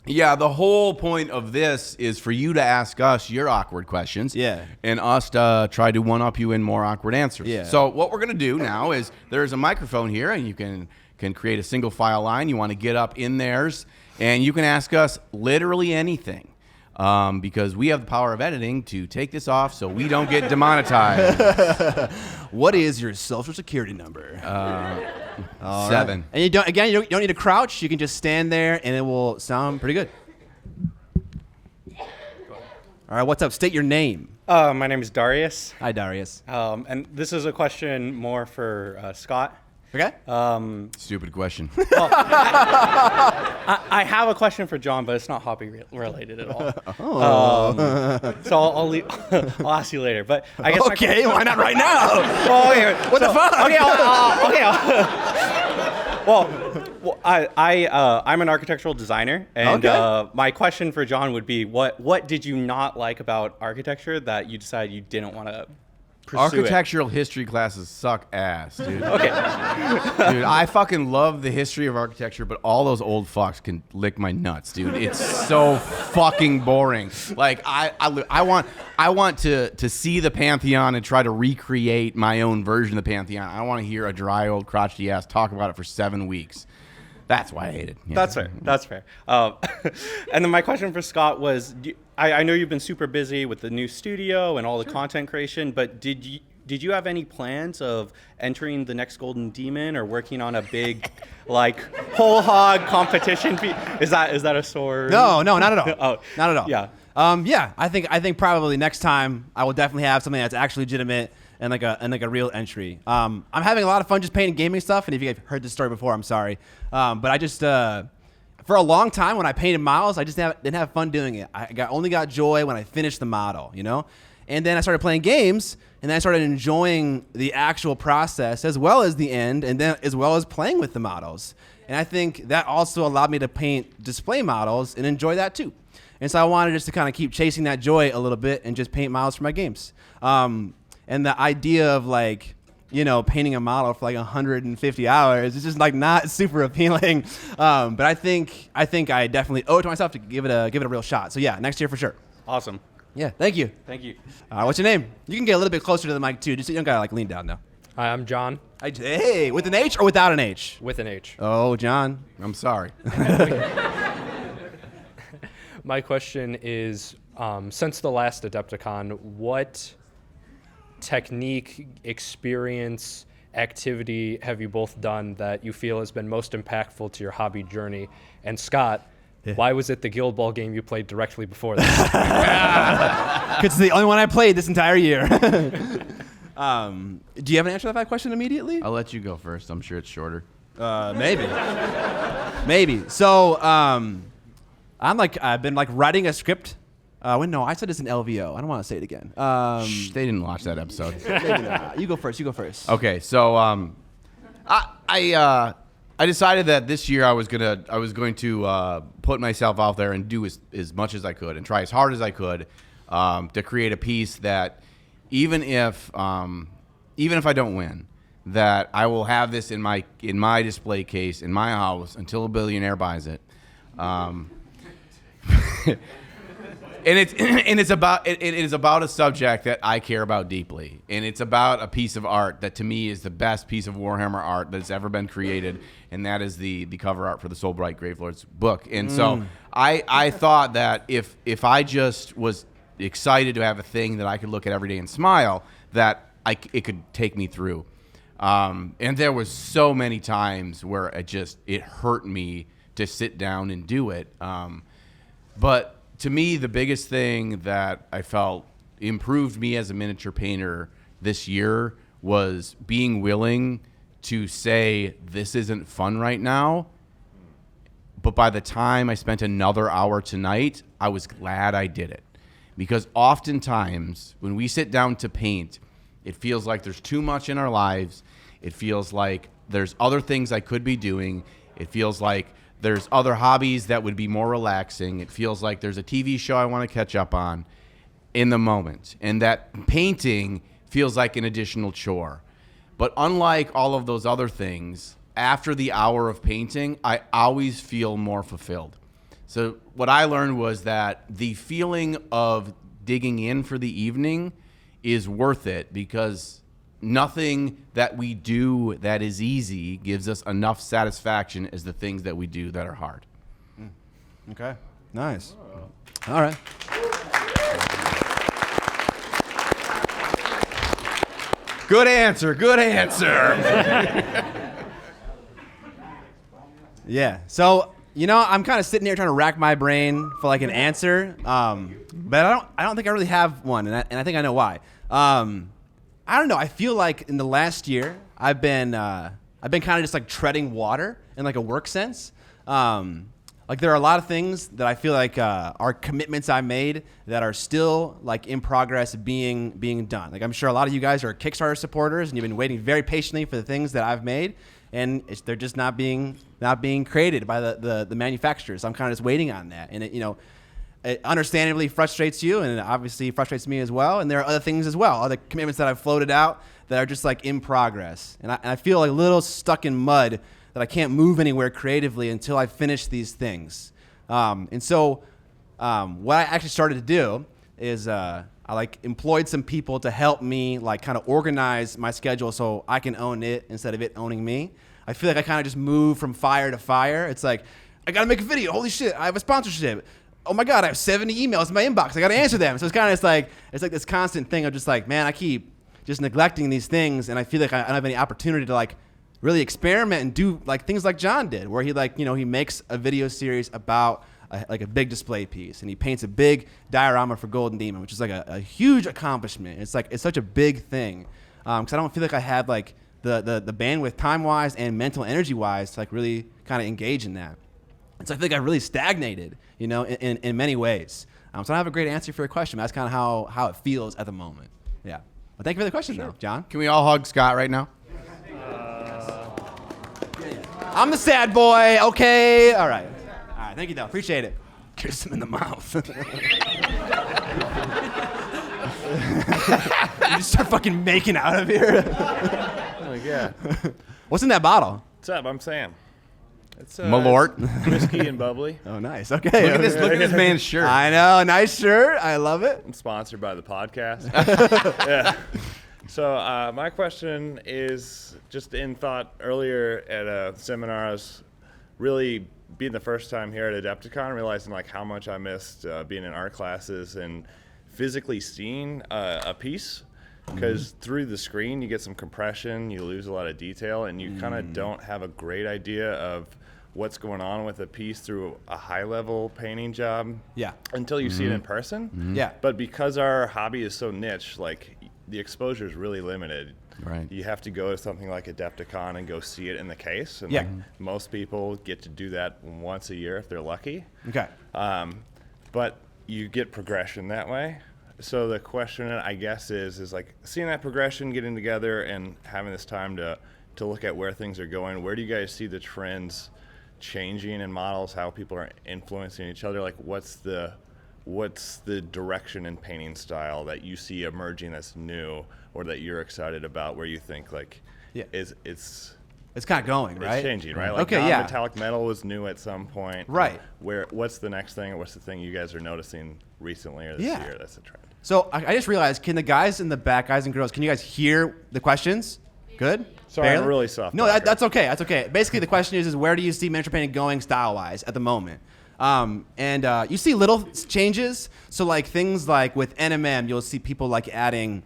Yeah, the whole point of this is for you to ask us your awkward questions. Yeah. And us to try to one-up you in more awkward answers. Yeah. So what we're going to do now is there's a microphone here, and you can create a single file line. You want to get up in theirs, and you can ask us literally anything. Because we have the power of editing to take this off so we don't get demonetized. What is your social security number? 7. And you don't need to crouch. You can just stand there, and it will sound pretty good. All right, what's up? State your name. My name is Darius, Hi, Darius. and this is a question more for Scott. Okay. Stupid question. I have a question for John, but it's not hobby related at all. So I'll ask you later. But I guess Okay, why not right now? well, okay, What the fuck? Okay, well, I'm an architectural designer, and Okay. my question for John would be, what did you not like about architecture that you decided you didn't want to pursue it? Architectural history classes suck ass, dude. Okay. Dude, I fucking love the history of architecture, but all those old fucks can lick my nuts, dude. It's so fucking boring. Like I want to see the Pantheon and try to recreate my own version of the Pantheon. I want to hear a dry old crotchety ass talk about it for 7 weeks. That's why I hate it. Yeah. That's fair. That's fair. And then my question for Scott was, I know you've been super busy with the new studio and all the content creation, but did you have any plans of entering the next Golden Demon or working on a big, like, whole hog competition? Is that a sore? No, not at all. Oh, Not at all. yeah. Yeah. I think probably next time I will definitely have something that's actually legitimate and like a real entry. I'm having a lot of fun just painting gaming stuff, and if you've heard this story before, I'm sorry. But I just for a long time when I painted models, I just didn't have fun doing it. I only got joy when I finished the model, you know. And then I started playing games, and then I started enjoying the actual process as well as the end, and then as well as playing with the models. And I think that also allowed me to paint display models and enjoy that too. And so I wanted just to kind of keep chasing that joy a little bit and just paint models for my games. And the idea of like, you know, painting a model for like 150 hours is just like not super appealing. But I think I definitely owe it to myself to give it a real shot. So yeah, next year for sure. Awesome. Yeah, thank you. Thank you. What's your name? You can get a little bit closer to the mic too. Just you don't gotta like lean down now. Hi, I'm John Hey, with an H or without an H? with an H. Oh, John. I'm sorry. My question is, since the last Adepticon, what technique, experience, activity have you both done that you feel has been most impactful to your hobby journey? And Scott, why was it the Guild Ball game you played directly before this? Because it's the only one I played this entire year. Do you have an answer to that question immediately? I'll let you go first. I'm sure it's shorter. Maybe. So I've been like writing a script. No, I said it's an LVO. I don't want to say it again. Shh, they didn't watch that episode. Maybe not. You go first. Okay, so I decided that this year I was going to put myself out there and do as much as I could and try as hard as I could to create a piece that even if I don't win, that I will have this in my display case in my house until a billionaire buys it. And it is about a subject that I care about deeply, and it's about a piece of art that to me is the best piece of Warhammer art that's ever been created, and that is the cover art for the Soulbright Gravelord's book. And so I thought that if I just was excited to have a thing that I could look at every day and smile, that it could take me through. And there was so many times where it hurt me to sit down and do it. But to me, the biggest thing that I felt improved me as a miniature painter this year was being willing to say, this isn't fun right now. But by the time I spent another hour tonight, I was glad I did it. Because oftentimes, when we sit down to paint, it feels like there's too much in our lives. It feels like there's other things I could be doing. It feels like There's other hobbies that would be more relaxing. It feels like there's a TV show I want to catch up on in the moment. And that painting feels like an additional chore. But unlike all of those other things, after the hour of painting, I always feel more fulfilled. So what I learned was that the feeling of digging in for the evening is worth it, because nothing that we do that is easy gives us enough satisfaction as the things that we do that are hard. Okay. Nice. All right. Good answer. Good answer. Yeah. So, I'm kind of sitting here trying to rack my brain for like an answer, but I don't think I really have one, and I think I know why. I don't know. I feel like in the last year I've been kind of just like treading water in like a work sense. Like there are a lot of things that I feel like are commitments I made that are still like in progress being done. Like I'm sure a lot of you guys are Kickstarter supporters and you've been waiting very patiently for the things that I've made, and they're just not being created by the manufacturers. I'm kind of just waiting on that, and it understandably frustrates you, and it obviously frustrates me as well. And there are other things as well, other commitments that I've floated out that are just like in progress. And I feel like a little stuck in mud that I can't move anywhere creatively until I finish these things. And so what I actually started to do is I like employed some people to help me like kind of organize my schedule so I can own it instead of it owning me. I feel like I kind of just move from fire to fire. It's like, I got to make a video. Holy shit, I have a sponsorship. Oh my God, I have 70 emails in my inbox. I got to answer them. So it's kind of like this constant thing of just like, man, I keep just neglecting these things, and I feel like I don't have any opportunity to like really experiment and do like things like John did, where he like, he makes a video series about like a big display piece, and he paints a big diorama for Golden Demon, which is like a huge accomplishment. It's such a big thing, because I don't feel like I have like the bandwidth time-wise and mental energy-wise to like really kind of engage in that. And so I feel like I really stagnated, in many ways. So I don't have a great answer for your question. That's kind of how it feels at the moment. Yeah. Well, thank you for the question, though, John. Can we all hug Scott right now? I'm the sad boy. Okay. All right. Thank you, though. Appreciate it. Kiss him in the mouth. You just start fucking making out of here. Oh, yeah. What's in that bottle? What's up? I'm Sam. It's Malort. Whiskey and bubbly. Oh, nice. Okay. Look at this man's shirt. I know. Nice shirt. I love it. I'm sponsored by the podcast. Yeah. So my question is just in thought earlier at a seminar. I was really being the first time here at Adepticon, realizing like how much I missed being in art classes and physically seeing a piece. Because through the screen you get some compression, you lose a lot of detail, and you kind of don't have a great idea of what's going on with a piece through a high-level painting job. Yeah. Until you see it in person. Yeah. But because our hobby is so niche, like the exposure is really limited. Right. You have to go to something like Adepticon and go see it in the case. And Yeah. like, most people get to do that once a year if they're lucky. Okay. But you get progression that way. So the question, I guess, is like seeing that progression, getting together, and having this time to look at where things are going. Where do you guys see the trends changing in models? How people are influencing each other? Like, what's the direction in painting style that you see emerging that's new, or that you're excited about? Where you think like, it's kind of going, right? It's changing, right? Like Okay, yeah. non-metallic metal was new at some point. Right. What's the next thing, or what's the thing you guys are noticing recently or this year that's a trend? So I just realized, can the guys in the back, guys and girls, can you guys hear the questions? Good? Sorry, I'm Barely? really soft. No, that's okay. That's okay. Basically, the question is where do you see miniature painting going style-wise at the moment? And you see little changes. So like things like with NMM, you'll see people like adding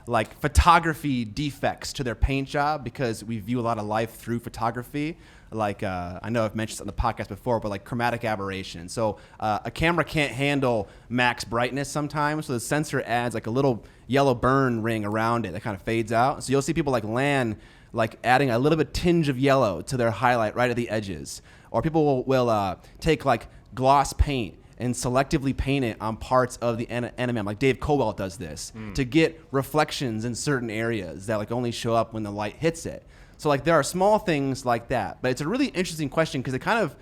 like photography defects to their paint job because we view a lot of life through photography. Like I know I've mentioned this on the podcast before, but like chromatic aberration. So a camera can't handle max brightness sometimes, so the sensor adds like a little yellow burn ring around it that kind of fades out. So you'll see people like Lan like adding a little bit tinge of yellow to their highlight right at the edges. Or people will take like gloss paint and selectively paint it on parts of the NMM. Like Dave Colwell does this to get reflections in certain areas that like only show up when the light hits it. So like there are small things like that, but it's a really interesting question because it kind of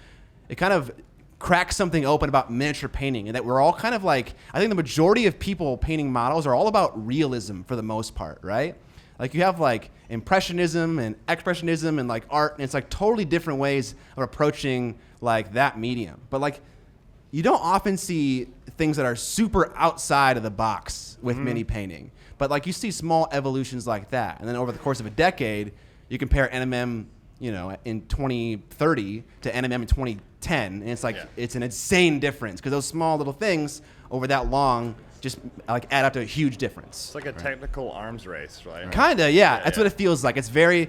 it kind of cracks something open about miniature painting, and that we're all kind of like, I think the majority of people painting models are all about realism for the most part, right? Like you have like impressionism and expressionism and like art, and it's like totally different ways of approaching like that medium. But like you don't often see things that are super outside of the box with mini painting. But like you see small evolutions like that, and then over the course of a decade, you compare NMM, you know, in 2030 to NMM in 2010, and it's like it's an insane difference because those small little things over that long just like add up to a huge difference. It's like a technical arms race, right? Kinda, yeah. That's what it feels like. It's very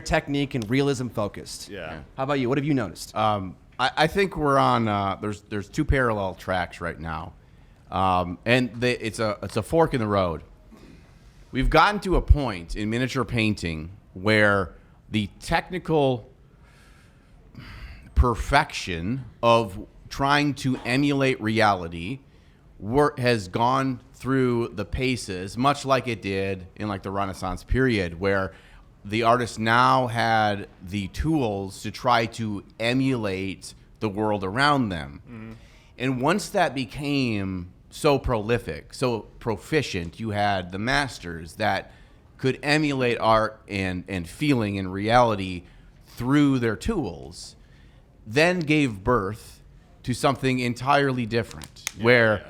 technique and realism focused. Yeah. How about you? What have you noticed? I think we're on. There's two parallel tracks right now, and it's a fork in the road. We've gotten to a point in miniature painting where the technical perfection of trying to emulate reality has gone through the paces, much like it did in like the Renaissance period, where the artists now had the tools to try to emulate the world around them. And once that became so prolific, so proficient, you had the masters that could emulate art and feeling and reality through their tools, then gave birth to something entirely different, where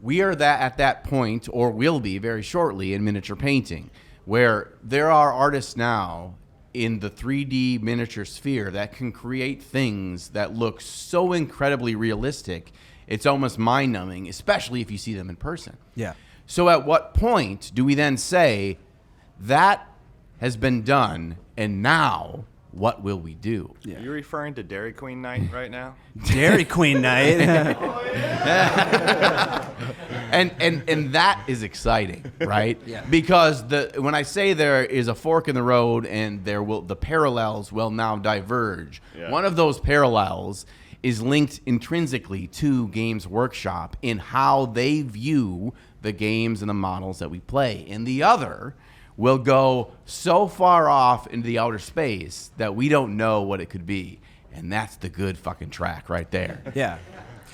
we are at that point, or will be very shortly, in miniature painting, where there are artists now in the 3D miniature sphere that can create things that look so incredibly realistic, it's almost mind-numbing, especially if you see them in person. Yeah. So at what point do we then say, that has been done, and now what will we do? Are you referring to Dairy Queen night right now? Dairy Queen night. And that is exciting, right? Because when I say there is a fork in the road and the parallels will now diverge, one of those parallels is linked intrinsically to Games Workshop in how they view the games and the models that we play. And the other will go so far off into the outer space that we don't know what it could be. And that's the good fucking track right there. Yeah.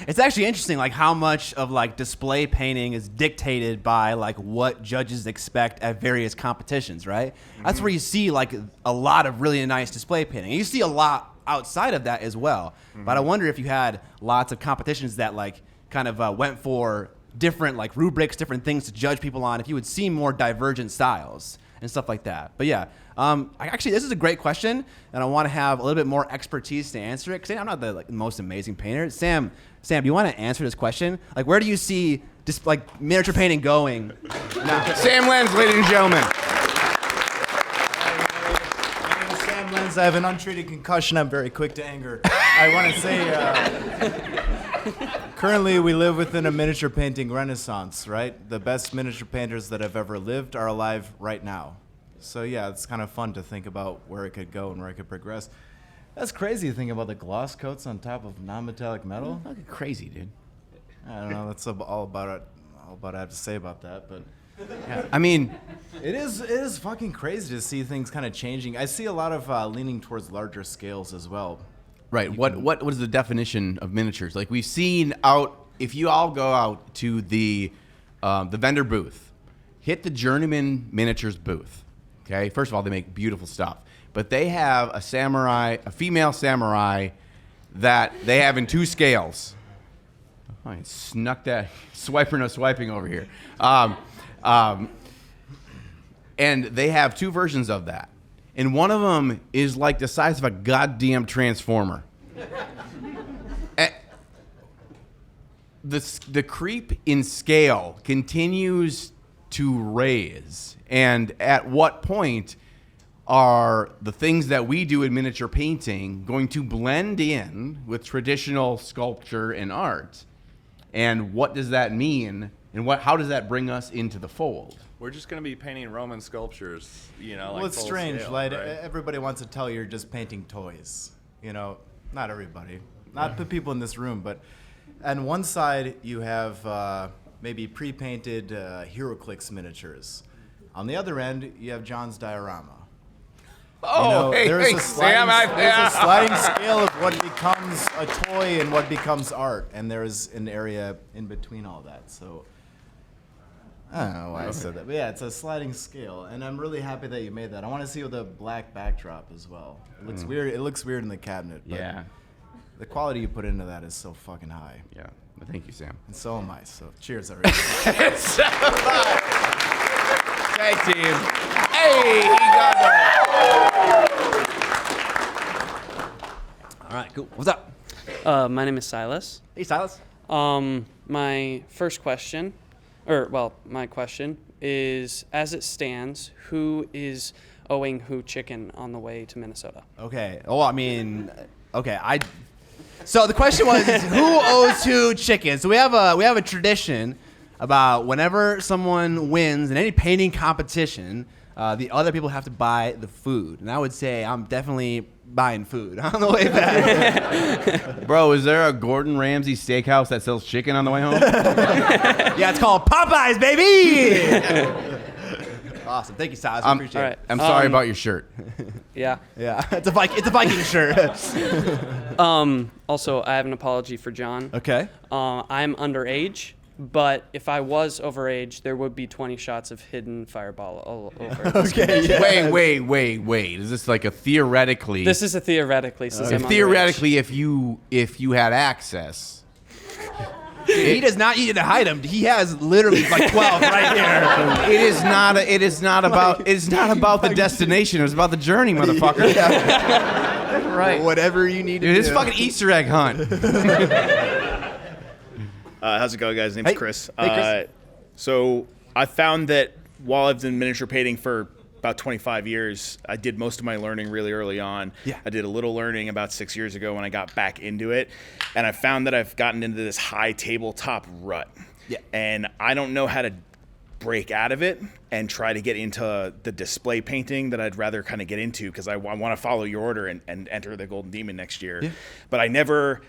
It's actually interesting, like how much of like display painting is dictated by like what judges expect at various competitions, right? That's where you see like a lot of really nice display painting. You see a lot outside of that as well. But I wonder if you had lots of competitions that like kind of went for different like rubrics, different things to judge people on, if you would see more divergent styles and stuff like that. But yeah, actually this is a great question, and I want to have a little bit more expertise to answer it, because I'm not the most amazing painter. Sam, do you want to answer this question? Like, where do you see just like miniature painting going now? Sam Lenz, ladies and gentlemen. My name is Sam Lenz. I have an untreated concussion. I'm very quick to anger. I want to say, currently we live within a miniature painting renaissance, right? The best miniature painters that have ever lived are alive right now. So yeah, it's kind of fun to think about where it could go and where it could progress. That's crazy to think about the gloss coats on top of non-metallic metal. Fucking crazy, dude. I don't know. That's all about I have to say about that, but Yeah. I mean, it is fucking crazy to see things kind of changing. I see a lot of leaning towards larger scales as well. right. What is the definition of miniatures? Like we've seen out, if you all go out to the vendor booth, hit the Journeyman Miniatures booth. Okay. First of all, they make beautiful stuff, but they have a female samurai that they have in 2 scales. Oh, I snuck that swiper no swiping over here. And they have 2 versions of that. And one of them is like the size of a goddamn transformer. The creep in scale continues to raise. And at what point are the things that we do in miniature painting going to blend in with traditional sculpture and art? And what does that mean? And how does that bring us into the fold? We're just going to be painting Roman sculptures, you know, Well, like it's full strange. scale, Like right? everybody wants to tell you you're just painting toys. You know, not everybody, not the people in this room, but on one side you have maybe pre-painted HeroClix miniatures. On the other end, you have John's diorama. Oh, hey, there's a Sam, there's a sliding scale of what becomes a toy and what becomes art, and there's an area in between all that. So I don't know why I said that, but yeah, it's a sliding scale, and I'm really happy that you made that. I want to see with a black backdrop as well. It looks weird. It looks weird in the cabinet. But Yeah. the quality you put into that is so fucking high, Yeah. Thank you, Sam. and so am I. So cheers, everybody. Tag team. Hey, he got that. All right, cool. What's up? My name is Silas. Hey, Silas. My question is, as it stands, who is owing who chicken on the way to Minnesota? Okay. Oh, I mean, okay. So the question was, who owes who chicken? So we have a tradition about whenever someone wins in any painting competition, the other people have to buy the food. And I would say I'm definitely buying food on the way back. Bro, is there a Gordon Ramsay steakhouse that sells chicken on the way home? Yeah, it's called Popeyes, baby. Awesome. Thank you, Silas. I appreciate all it. right. I'm sorry about your shirt. Yeah. Yeah, it's a Viking shirt. Also, I have an apology for John. Okay. I'm underage, but if I was overage, there would be 20 shots of hidden fireball all over. Okay. Yeah. Wait. Is this like a theoretically? This is a theoretically. Since I'm Theoretically, if you had access. He does not need to hide them. He has literally like 12 right here. It is not about the destination. It's about the journey, motherfucker. Right. Whatever you need to Dude, do. it's fucking Easter egg hunt. How's it going, guys? Name's Hey. Chris. Hey, Chris. So I found that while I've been miniature painting for about 25 years, I did most of my learning really early on. Yeah. I did a little learning about 6 years ago when I got back into it, and I found that I've gotten into this high tabletop rut. Yeah. And I don't know how to break out of it and try to get into the display painting that I'd rather kind of get into, because I want to follow your order and enter the Golden Demon next year. Yeah. But I never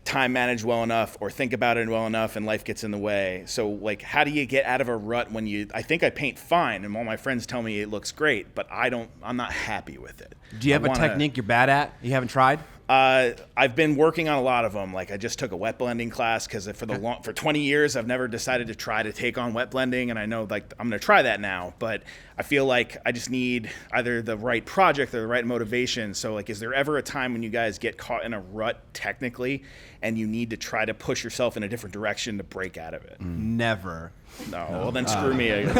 time manage well enough or think about it well enough, and life gets in the way. So like, how do you get out of a rut when I think I paint fine and all my friends tell me it looks great, but I'm not happy with it. Do you have a technique you're bad at? You haven't tried? I've been working on a lot of them. Like, I just took a wet blending class because for 20 years I've never decided to try to take on wet blending, and I know like I'm going to try that now, but I feel like I just need either the right project or the right motivation. So like, is there ever a time when you guys get caught in a rut technically and you need to try to push yourself in a different direction to break out of it? Never. No. Well, then screw me. Okay,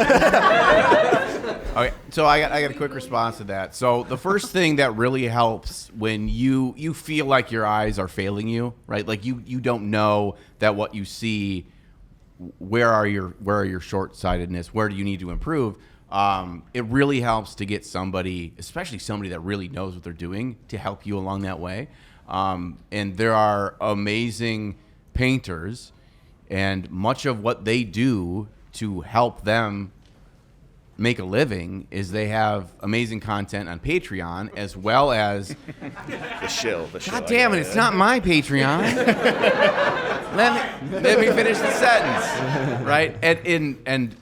so I got a quick response to that. So the first thing that really helps when you feel like your eyes are failing you, right? Like you don't know that what you see, where are your short-sightedness, where do you need to improve? It really helps to get somebody, especially somebody that really knows what they're doing, to help you along that way. And there are amazing painters, and much of what they do to help them make a living is they have amazing content on Patreon, as well as The shill. God damn it, it's not my Patreon. let me finish the sentence. Right? And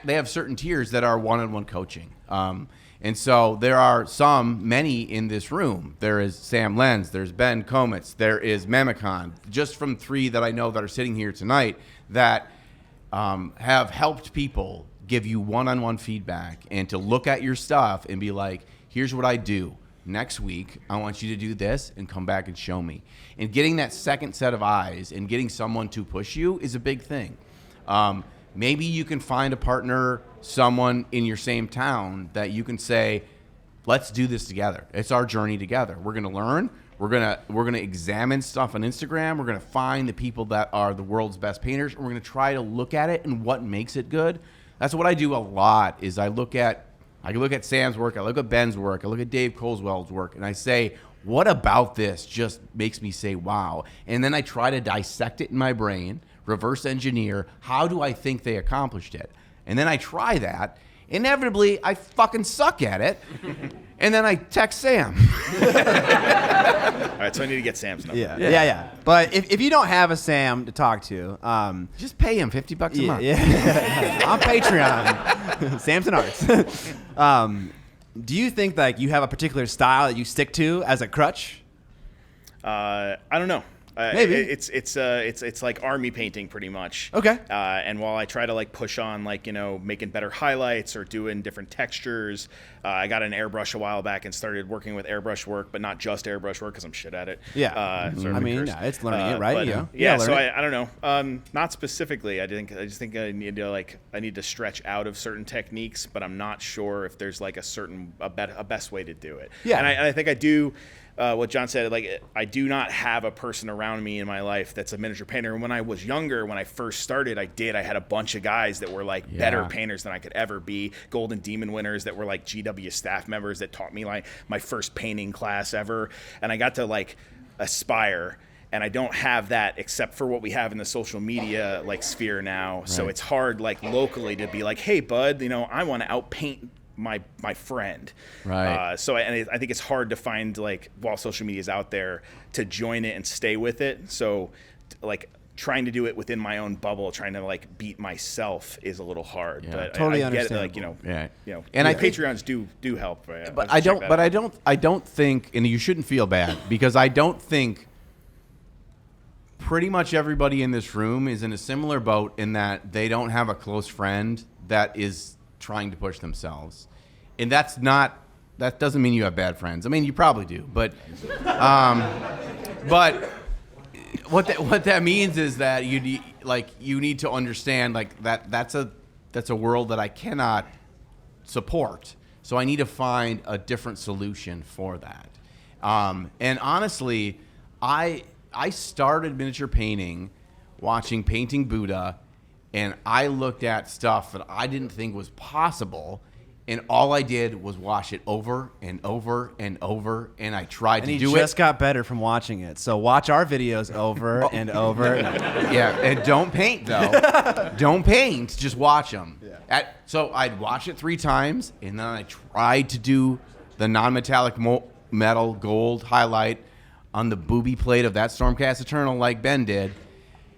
they have certain tiers that are one-on-one coaching. And so there are many in this room. There is Sam Lenz, there's Ben Kometz, there is Memicon, just from 3 that I know that are sitting here tonight that have helped people give you one-on-one feedback and to look at your stuff and be like, here's what I do. Next week, I want you to do this and come back and show me. And getting that second set of eyes and getting someone to push you is a big thing. Maybe you can find a partner, someone in your same town that you can say, let's do this together. It's our journey together. We're going to learn. We're gonna examine stuff on Instagram. We're gonna find the people that are the world's best painters, and we're gonna try to look at it and what makes it good. That's what I do a lot. Is I look at Sam's work, I look at Ben's work, I look at Dave Coleswell's work, and I say, what about this just makes me say wow? And then I try to dissect it in my brain, reverse engineer, how do I think they accomplished it? And then I try that. Inevitably, I fucking suck at it. And then I text Sam. All right, so I need to get Sam's number. Yeah. But if you don't have a Sam to talk to, just pay him $50 a month. Yeah. On Patreon, Samson Arts. Do you think like you have a particular style that you stick to as a crutch? I don't know. Maybe. It's like army painting pretty much. Okay. And while I try to like push on like, making better highlights or doing different textures, I got an airbrush a while back and started working with airbrush work, but not just airbrush work because I'm shit at it. Yeah. Sort of I mean, curse. it's learning it, right? But, Yeah. yeah. So learn it. I don't know. Not specifically. I just think I need to stretch out of certain techniques, but I'm not sure if there's like a best way to do it. Yeah. And I think I do. What John said, like, I do not have a person around me in my life that's a miniature painter. And when I was younger, when I first started, I had a bunch of guys that were like better painters than I could ever be. Golden Demon winners that were like GW staff members that taught me like my first painting class ever. And I got to like aspire. And I don't have that except for what we have in the social media like sphere now. Right. So it's hard like locally to be like, hey, bud, I want to outpaint my friend. Right. So I think it's hard to find, like, while social media is out there, to join it and stay with it. So like trying to do it within my own bubble, trying to like beat myself is a little hard. Yeah. But Totally I get it, like, Yeah. and I think- Patreons do help. But I don't think, and you shouldn't feel bad, because I don't think pretty much everybody in this room is in a similar boat in that they don't have a close friend that is trying to push themselves. And that doesn't mean you have bad friends. I mean, you probably do, but what that means is that you need to understand like that's a world that I cannot support. So I need to find a different solution for that. And honestly, I started miniature painting watching Painting Buddha, and I looked at stuff that I didn't think was possible, and all I did was watch it over and over and over, and I tried to do it. And he just got better from watching it. So watch our videos over and over. Yeah, and don't paint, though. Don't paint, just watch them. Yeah. So I'd watch it 3 times, and then I tried to do the non-metallic metal gold highlight on the booby plate of that Stormcast Eternal like Ben did.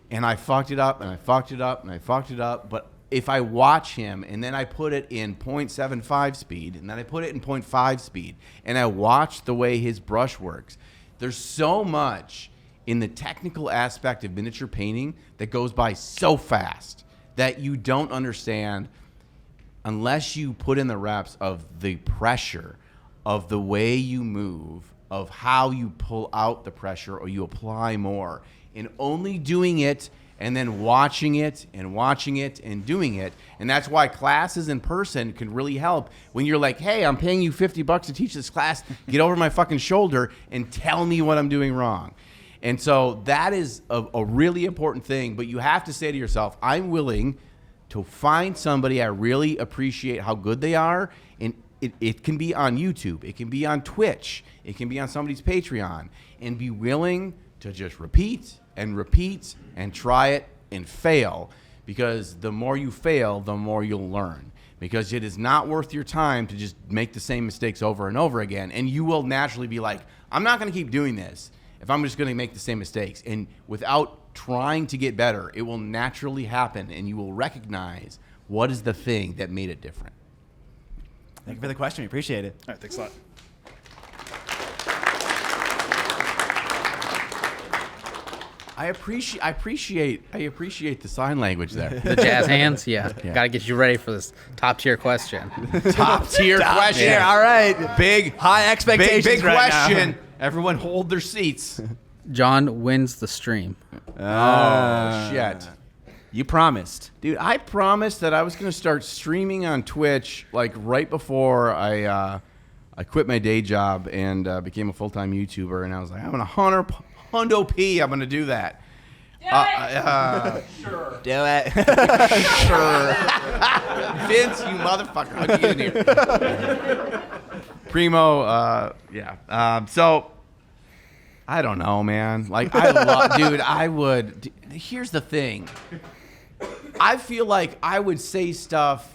And I fucked it up, and I fucked it up, and I fucked it up. But if I watch him, and then I put it in 0.75 speed, and then I put it in 0.5 speed, and I watch the way his brush works, there's so much in the technical aspect of miniature painting that goes by so fast that you don't understand unless you put in the reps of the pressure, of the way you move, of how you pull out the pressure or you apply more. And only doing it and then watching it and doing it. And that's why classes in person can really help. When you're like, hey, I'm paying you $50 to teach this class, get over my fucking shoulder and tell me what I'm doing wrong. And so that is a really important thing. But you have to say to yourself, I'm willing to find somebody I really appreciate how good they are. And it can be on YouTube. It can be on Twitch. It can be on somebody's Patreon. And be willing to just repeat and try it and fail, because the more you fail, the more you'll learn, because it is not worth your time to just make the same mistakes over and over again. And you will naturally be like, I'm not going to keep doing this if I'm just going to make the same mistakes. And without trying to get better, it will naturally happen, and you will recognize what is the thing that made it different. Thank you for the question. We appreciate it. All right, thanks a lot. I appreciate the sign language there. The jazz hands, yeah. Got to get you ready for this top tier question. Top tier question. Yeah, all right. Big high expectations. Big right question. now. Everyone hold their seats. John wins the stream. Oh shit. You promised. Dude, I promised that I was going to start streaming on Twitch like right before I quit my day job and became a full-time YouTuber, and I was like, I'm going to hundo P. I'm going to do that. Sure. Do it. Sure. Vince, you motherfucker. How'd you get in here? Primo, yeah. So, I don't know, man. Like, dude, I would. Here's the thing. I feel like I would say stuff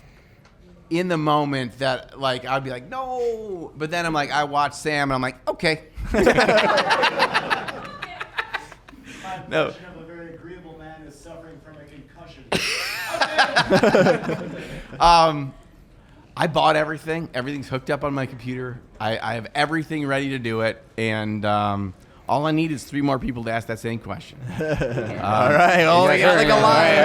in the moment that, like, I'd be like, no. But then I'm like, I watch Sam, and I'm like, okay. No. Of a very agreeable man is suffering from a concussion. I bought everything. Everything's hooked up on my computer. I have everything ready to do it, and all I need is 3 more people to ask that same question. All right. Oh, you got like a line.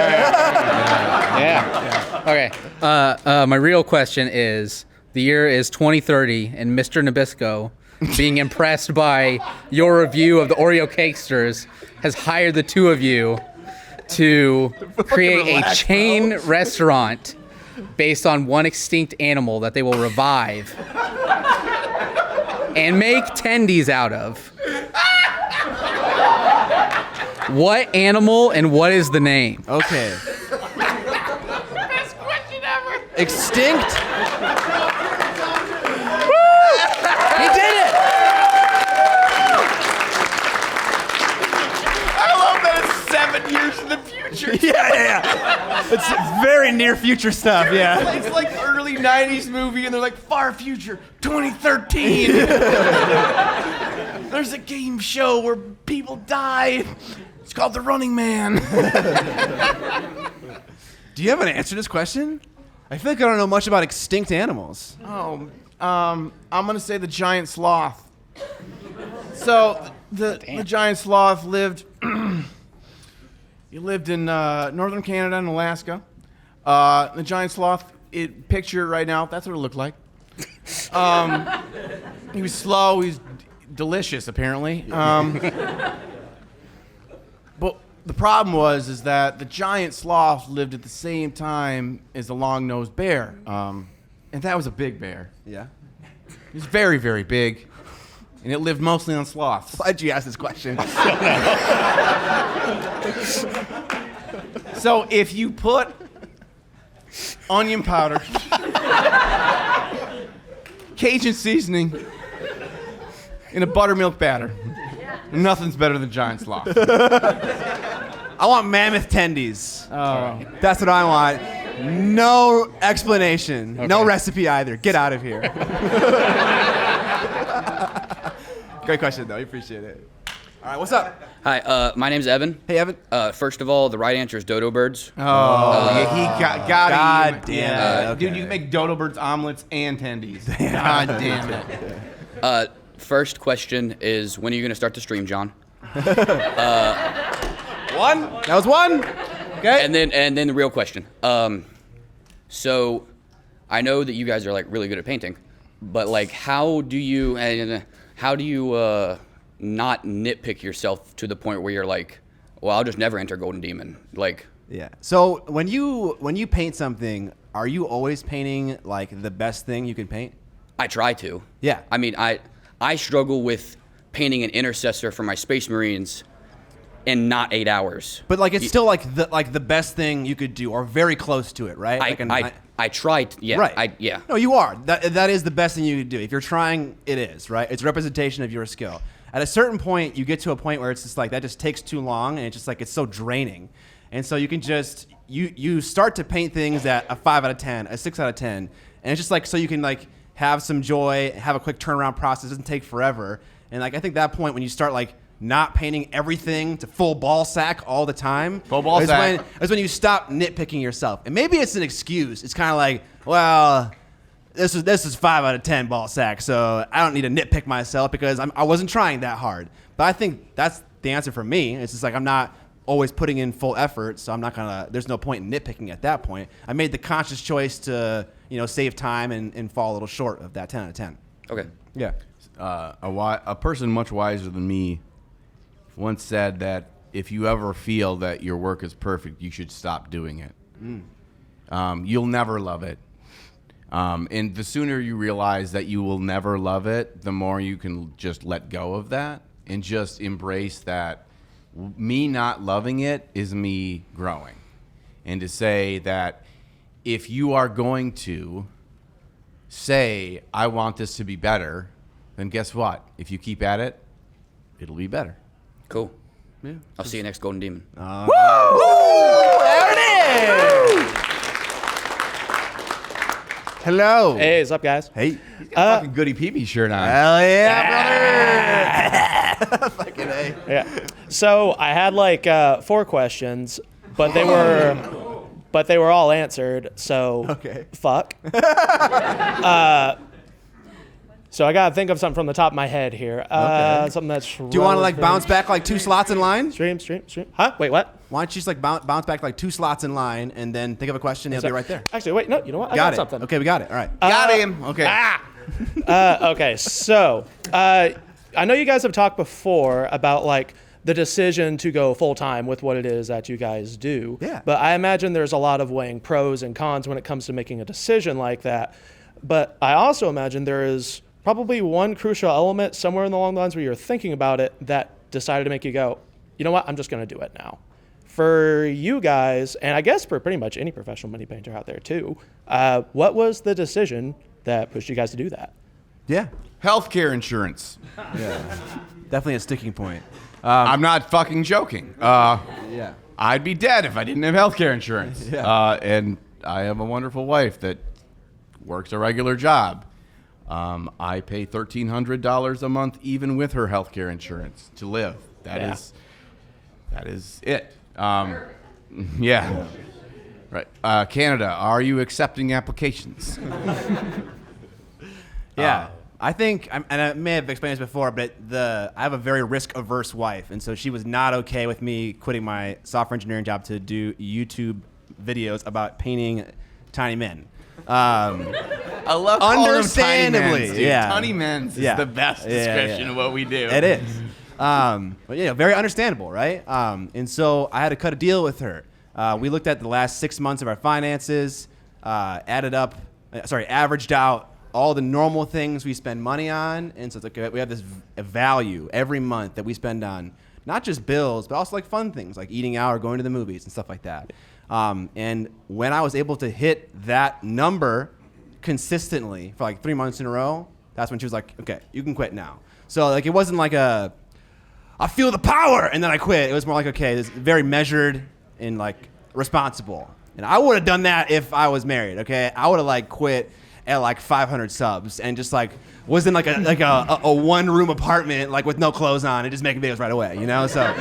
Yeah. Okay. My real question is: the year is 2030, and Mr. Nabisco, being impressed by your review of the Oreo Cakesters, has hired the 2 of you to create a chain restaurant based on one extinct animal that they will revive and make tendies out of. What animal and what is the name? Okay. Best question ever. Extinct. He did it. I love that it's 7 years in the future. Yeah. It's very near future stuff. Yeah. It's like early 90s movie, and they're like, far future, 2013. There's a game show where people die. It's called The Running Man. Do you have an answer to this question? I feel like I don't know much about extinct animals. Oh, I'm gonna say the giant sloth. So the giant sloth lived. He lived in northern Canada and Alaska. The giant sloth. Picture it right now. That's what it looked like. He was slow. He was delicious, apparently. But the problem is that the giant sloth lived at the same time as the long-nosed bear, and that was a big bear. Yeah. It was very, very big, and it lived mostly on sloths. Why'd you ask this question? So if you put onion powder, Cajun seasoning, in a buttermilk batter, nothing's better than giant sloth. I want mammoth tendies. Oh. That's what I want. No explanation. No recipe either. Get out of here. Great question, though. I appreciate it. All right, what's up? Hi, my name's Evan. Hey, Evan. First of all, the right answer is dodo birds. Yeah, he got God him. damn Yeah. it. Dude, you can make dodo birds omelets and tendies. God damn it. First question is, when are you going to start the stream, John? One. That was one. Okay. And then the real question. So I know that you guys are like really good at painting, but like how do you not nitpick yourself to the point where you're like, well, I'll just never enter Golden Demon. Like, Yeah. So when you paint something, are you always painting like the best thing you can paint? I try to. Yeah. I mean, I struggle with painting an intercessor for my Space Marines in not 8 hours. But like it's still like the best thing you could do, or very close to it, right? I tried. Yeah. Right. Yeah. No, you are. That is the best thing you could do. If you're trying, it is, right? It's a representation of your skill. At a certain point, you get to a point where it's just like that just takes too long, and it's just like it's so draining. And so you can just you start to paint things at a 5 out of 10, a 6 out of 10, and it's just like so you can like have some joy, have a quick turnaround process. It doesn't take forever. And like I think that point when you start like not painting everything to full ball sack all the time, is when you stop nitpicking yourself. And maybe it's an excuse. It's kind of like, well, this is 5 out of 10 ball sack, so I don't need to nitpick myself because I wasn't trying that hard. But I think that's the answer for me. It's just like I'm not always putting in full effort, so I'm not gonna. There's no point in nitpicking at that point. I made the conscious choice to save time and fall a little short of that 10 out of 10. Okay. Yeah. A person much wiser than me once said that if you ever feel that your work is perfect, you should stop doing it. You'll never love it. And the sooner you realize that you will never love it, the more you can just let go of that and just embrace that me not loving it is me growing. And to say that if you are going to say, I want this to be better, then guess what? If you keep at it, it'll be better. Cool. Yeah. I'll see you next Golden Demon. Woo! There it is! Hello. Hey, what's up, guys? Hey. He's got a fucking Goodie PP shirt on. Hell yeah, brother! Fucking A. Yeah. So I had like 4 questions, but they but they were all answered. So fuck. So I gotta think of something from the top of my head here. Something that's. Do you want to like bounce back like 2 slots in line? Stream. Huh? Wait, what? Why don't you just like bounce back like 2 slots in line and then think of a question? It'll be right there. Actually, wait. No, you know what? I Got got it. something. Okay, we got it. All right. Got him. Okay. Okay. So I know you guys have talked before about like the decision to go full time with what it is that you guys do. Yeah. But I imagine there's a lot of weighing pros and cons when it comes to making a decision like that. But I also imagine there is probably one crucial element somewhere along the lines where you're thinking about it that decided to make you go, you know what, I'm just going to do it now. For you guys, and I guess for pretty much any professional mini painter out there too, what was the decision that pushed you guys to do that? Yeah. Healthcare insurance. Yeah. Definitely a sticking point. I'm not fucking joking. Yeah. I'd be dead if I didn't have healthcare insurance. Yeah. And I have a wonderful wife that works a regular job. I pay $1,300 a month, even with her healthcare insurance, to live. That is it. Yeah. Right. Canada, are you accepting applications? Yeah. I think, and I may have explained this before, but I have a very risk-averse wife, and so she was not okay with me quitting my software engineering job to do YouTube videos about painting tiny men. I love understandably, Tiny Men's is the best description of what we do. It is. But yeah, very understandable, right? And so I had to cut a deal with her. We looked at the last 6 months of our finances, averaged out all the normal things we spend money on, and so it's like we have this value every month that we spend on not just bills, but also like fun things like eating out or going to the movies and stuff like that. And when I was able to hit that number consistently for like 3 months in a row, that's when she was like, okay, you can quit now. So like it wasn't like I feel the power and then I quit. It was more like, okay, this is very measured and like responsible. And I would have done that if I was married, okay? I would have like quit at like 500 subs and just like was in like a 1-room apartment like with no clothes on and just making videos right away, you know? So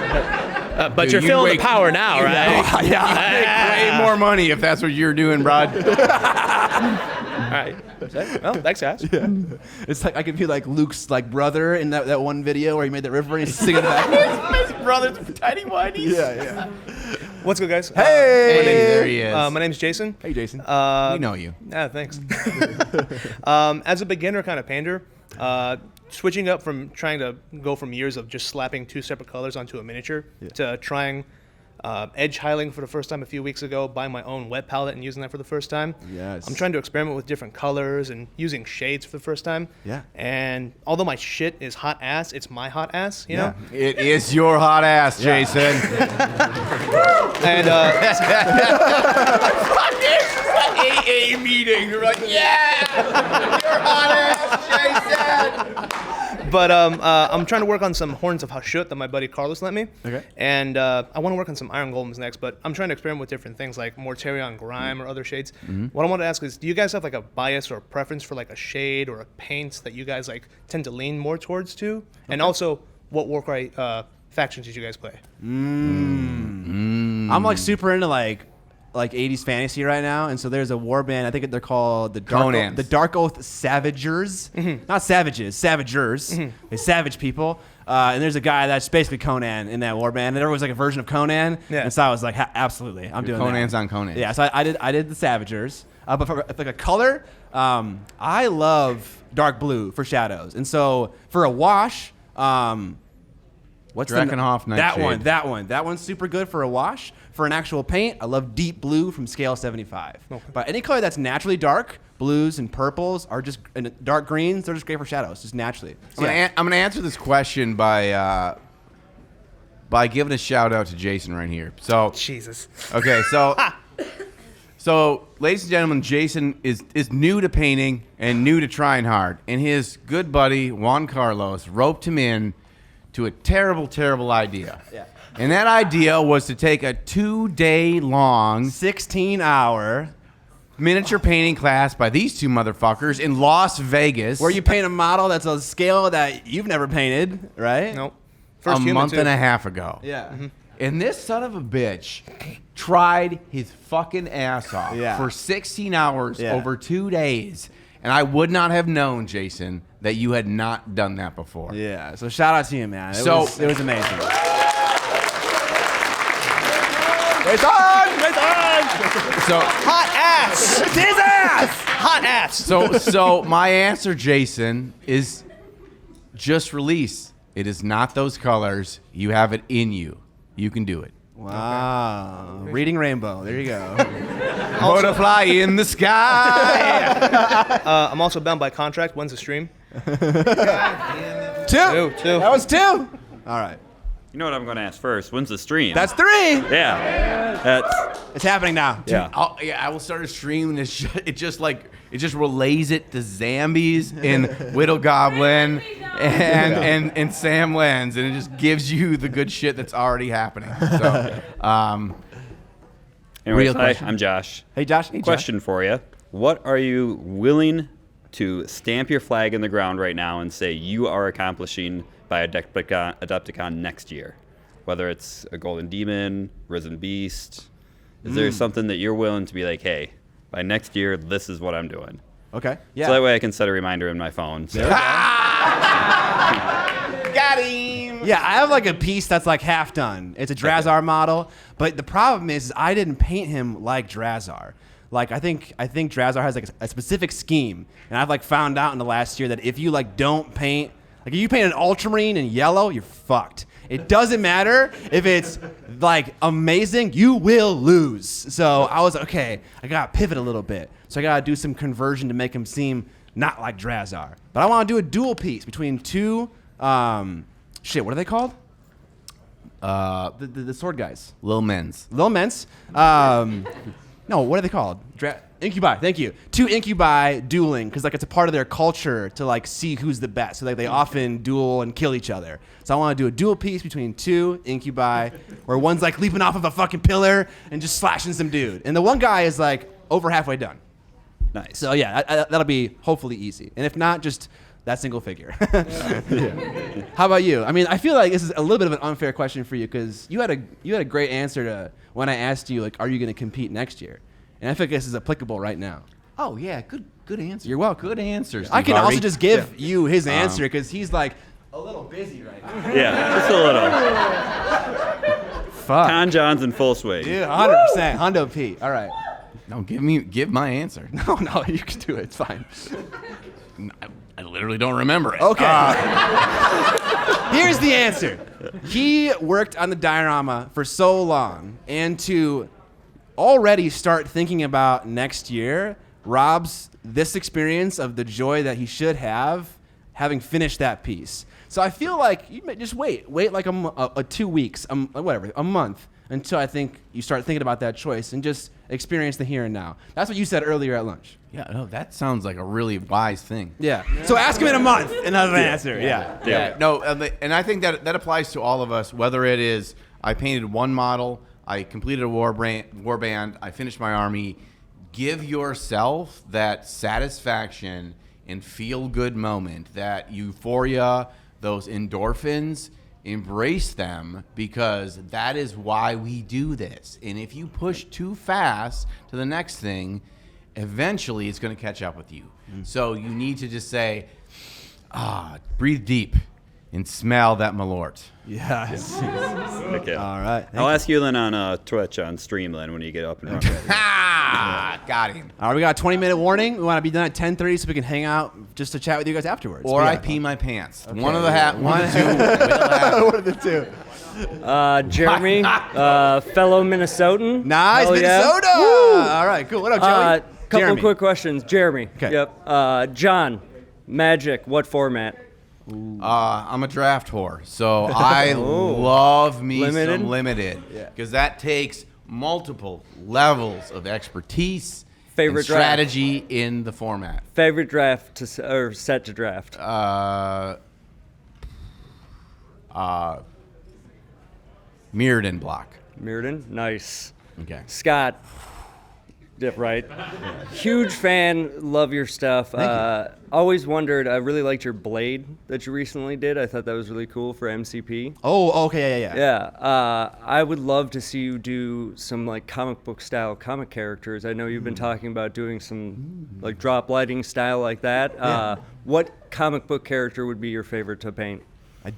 but Dude, you're you feeling wake- the power now, right? You make way more money if that's what you're doing, Rod. All right. Well, thanks, guys. Yeah. It's like I could be like Luke's like brother in that one video where he made the river and he's singing back. His brother's tiny whiteies. Yeah. What's good, guys? Hey, there he is. My name's Jason. Hey, Jason. We know you. Yeah, thanks. As a beginner kind of painter, switching up from trying to go from years of just slapping 2 separate colors onto a miniature to trying edge highlighting for the first time a few weeks ago, buying my own wet palette and using that for the first time. Yes. I'm trying to experiment with different colors and using shades for the first time. Yeah. And although my shit is hot ass, it's my hot ass, you know? It is your hot ass, Jason. And AA meeting. We're like, yeah, your hot ass, Jason. But I'm trying to work on some horns of Hashut that my buddy Carlos lent me. Okay. And I want to work on some iron golems next, but I'm trying to experiment with different things like Mortarion Grime or other shades. What I want to ask is, do you guys have like a bias or a preference for like a shade or a paint that you guys like tend to lean more towards to? And also, what Warcry factions did you guys play? I'm like super into like 80s fantasy right now, and so there's a war band. I think they're called the Dark Oath Savagers. Not savages, Savagers. They savage people. And there's a guy that's basically Conan in that war band, and there was like a version of Conan. Yeah. And so I was like, absolutely, I'm doing Conan's that. on Conan. Yeah, so I did the Savagers. But for like a color, I love dark blue for shadows, and so for a wash, what's Drakenhof Nightshade. That one's super good for a wash. For an actual paint, I love deep blue from scale 75. Okay. But any color that's naturally dark, blues and purples are just, and dark greens, they're just great for shadows, just naturally. So I'm gonna answer this question by giving a shout out to Jason right here. So Jesus. Okay, so ladies and gentlemen, Jason is new to painting and new to trying hard, and his good buddy Juan Carlos roped him in to a terrible, terrible idea. Yeah. And that idea was to take a 2-day-long 16-hour miniature painting class by these two motherfuckers in Las Vegas. where you paint a model that's a scale that you've never painted, right? Nope. a month and a half ago. Yeah. And this son of a bitch tried his fucking ass off for 16 hours over 2 days. And I would not have known, Jason, that you had not done that before. Yeah. So shout out to you, man. It was amazing. So hot ass. It's his ass. Hot ass. So my answer, Jason, is just release. It is not those colors. You have it in you. You can do it. Wow. Reading Rainbow. There you go. Butterfly in the sky. I'm also bound by contract. When's the stream? Two. That was 2. All right. You know what I'm going to ask first? When's the stream? That's 3. Yeah. It's happening now. Yeah. I will start a stream. And it just relays it to Zambies and Whittle Goblin and Sam Lenz, and it just gives you the good shit that's already happening. So, anyways, hi, I'm Josh. Hey, Josh. Question for you. What are you willing to stamp your flag in the ground right now and say you are accomplishing by Adepticon next year? Whether it's a Golden Demon, Risen Beast. Is there something that you're willing to be like, hey, by next year, this is what I'm doing? Okay. Yeah. So that way I can set a reminder in my phone. So. Got him. Yeah, I have like a piece that's like half done. It's a Drazar model, but the problem is I didn't paint him like Drazar. Like I think Drazar has like a specific scheme, and I've like found out in the last year that if you like don't paint, like if you paint an ultramarine in yellow, you're fucked. It doesn't matter if it's like amazing, you will lose. So I was okay, I gotta pivot a little bit. So I gotta do some conversion to make him seem not like Drazar. But I wanna do a dual piece between 2, what are they called? The sword guys. Lil Men's. No, what are they called? Incubi, thank you. 2 Incubi dueling, because like it's a part of their culture to like see who's the best. So like they often duel and kill each other. So I want to do a duel piece between 2 Incubi, where one's like leaping off of a fucking pillar and just slashing some dude, and the one guy is like over halfway done. Nice. So yeah, that'll be hopefully easy, and if not, just that single figure. How about you? I mean, I feel like this is a little bit of an unfair question for you because you had a great answer to when I asked you like, are you going to compete next year? And I feel like this is applicable right now. Oh yeah, good answer. You're welcome. Good answers. I can also just give you his answer because he's like a little busy right now. Yeah, just a little. Fuck. Con John's in full swing. Dude, 100%. Hondo P. All right. No, give my answer. No, you can do it. It's fine. I literally don't remember it. Okay. Here's the answer. He worked on the diorama for so long, and to already start thinking about next year robs this experience of the joy that he should have having finished that piece. So I feel like you may just wait like a 2 weeks, whatever, a month, until I think you start thinking about that choice and just experience the here and now. That's what you said earlier at lunch. Yeah, no, that sounds like a really wise thing. Yeah. So ask him in a month and have an answer. Yeah. No, and I think that applies to all of us, whether it is I painted one model, I completed a warband, I finished my army. Give yourself that satisfaction and feel-good moment, that euphoria, those endorphins. Embrace them, because that is why we do this. And if you push too fast to the next thing, eventually it's going to catch up with you. So you need to just say, breathe deep and smell that Malort. Yes. Okay. All right. I'll ask you then on Twitch on stream then when you get up and running. Got him. All right, we got a 20-minute warning. We want to be done at 10:30 so we can hang out just to chat with you guys afterwards. Or But I yeah. pee my pants. Okay. One of the two. One of the two. Jeremy, fellow Minnesotan. Nice, Hell Minnesota. Yeah. Woo! All right, cool. What up, Joey? Couple Jeremy. quick questions. Jeremy. Okay. Yep. John, Magic, what format? I'm a draft whore, so I love me Limited? some limited, because that takes multiple levels of expertise, Favorite and strategy in the format. Favorite draft or set to draft? Mirrored block. Mirrodin? Nice. Okay. Scott, Yeah, right. Huge fan, love your stuff. Always wondered, I really liked your blade that you recently did. I thought that was really cool for MCP. Oh, okay, yeah. Yeah, I would love to see you do some like comic book style comic characters. I know you've been talking about doing some like drop lighting style like that. What comic book character would be your favorite to paint?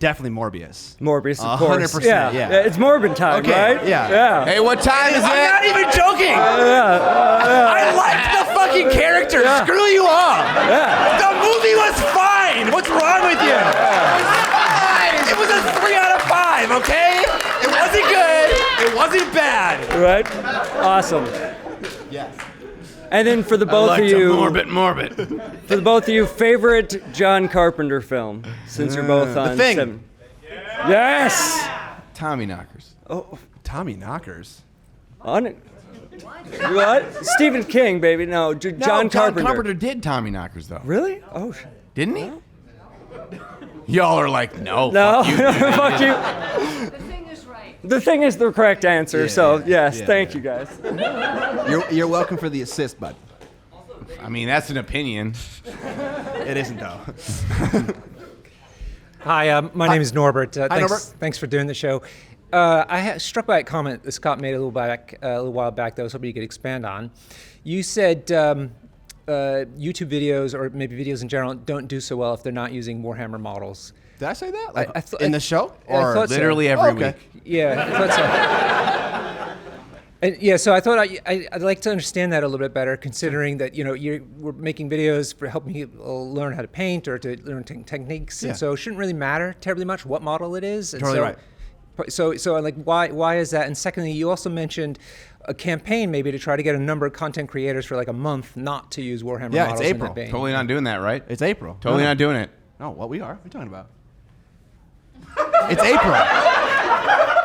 Definitely Morbius. Morbius, of course. 100%, Yeah, it's Morbin time, right? Yeah. Hey, what time is it? I'm not even joking. I liked the fucking character. Screw you all. The movie was fine. What's wrong with you? It was a 3 out of 5, okay? It wasn't good. It wasn't bad. Right? Awesome. Yes. And then for the both of you, morbid. for the both of you, favorite John Carpenter film, since you're both on The Thing. 7. Yes. Tommy knockers. Oh, Tommy knockers. on it. What? Stephen King, baby. No, John Carpenter. Carpenter did Tommy knockers though. Really? Oh, Didn't he? Y'all are like, no. no. Fuck you. Fuck you. The Thing is the correct answer. So yes, thank you guys. You're welcome for the assist, bud. I mean, that's an opinion. It isn't though. Hi, my name is Norbert. Norbert. Thanks for doing the show. I struck by a comment that Scott made a little while back that I was hoping you could expand on. You said YouTube videos, or maybe videos in general, don't do so well if they're not using Warhammer models. Did I say that? Like, in the show? Or literally every week? Yeah, I thought so. And yeah, so I thought I'd like to understand that a little bit better, considering that we're making videos for helping people learn how to paint or to learn techniques, and so it shouldn't really matter terribly much what model it is. And totally right. So like, why is that? And secondly, you also mentioned a campaign maybe to try to get a number of content creators for like a month not to use Warhammer models. It's April. Totally not doing that, right? It's April. Totally not doing it. No, what we are? What are you talking about? It's April.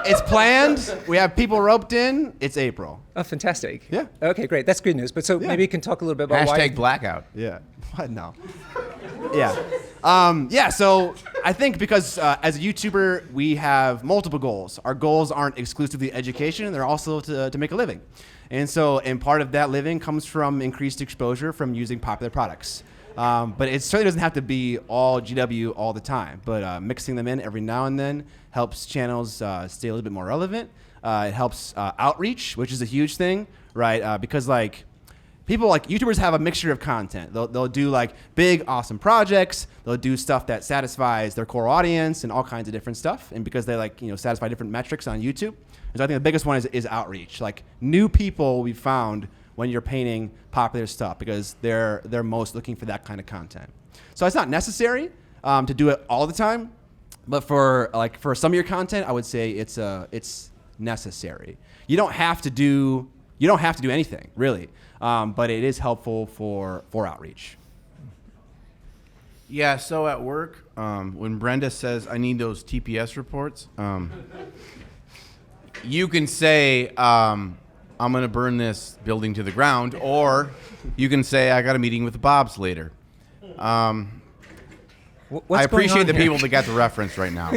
It's planned. We have people roped in. It's April. Oh, fantastic. Yeah. Okay, great. That's good news. But so maybe you can talk a little bit about why. # blackout. Yeah. What? No. Yeah. So I think because as a YouTuber, we have multiple goals. Our goals aren't exclusively education. They're also to make a living. And part of that living comes from increased exposure from using popular products. But it certainly doesn't have to be all GW all the time. But mixing them in every now and then helps channels stay a little bit more relevant. It helps outreach, which is a huge thing, right? Because YouTubers have a mixture of content. They'll do like big, awesome projects. They'll do stuff that satisfies their core audience and all kinds of different stuff. And because they satisfy different metrics on YouTube. And so I think the biggest one is outreach. Like new people will be found when you're painting popular stuff because they're most looking for that kind of content. So it's not necessary to do it all the time, but for some of your content, I would say it's necessary. You don't have to do anything really, but it is helpful for outreach. Yeah. So at work, when Brenda says I need those TPS reports, you can say. I'm going to burn this building to the ground, or you can say, I got a meeting with the Bobs later. I appreciate the people that got the reference right now.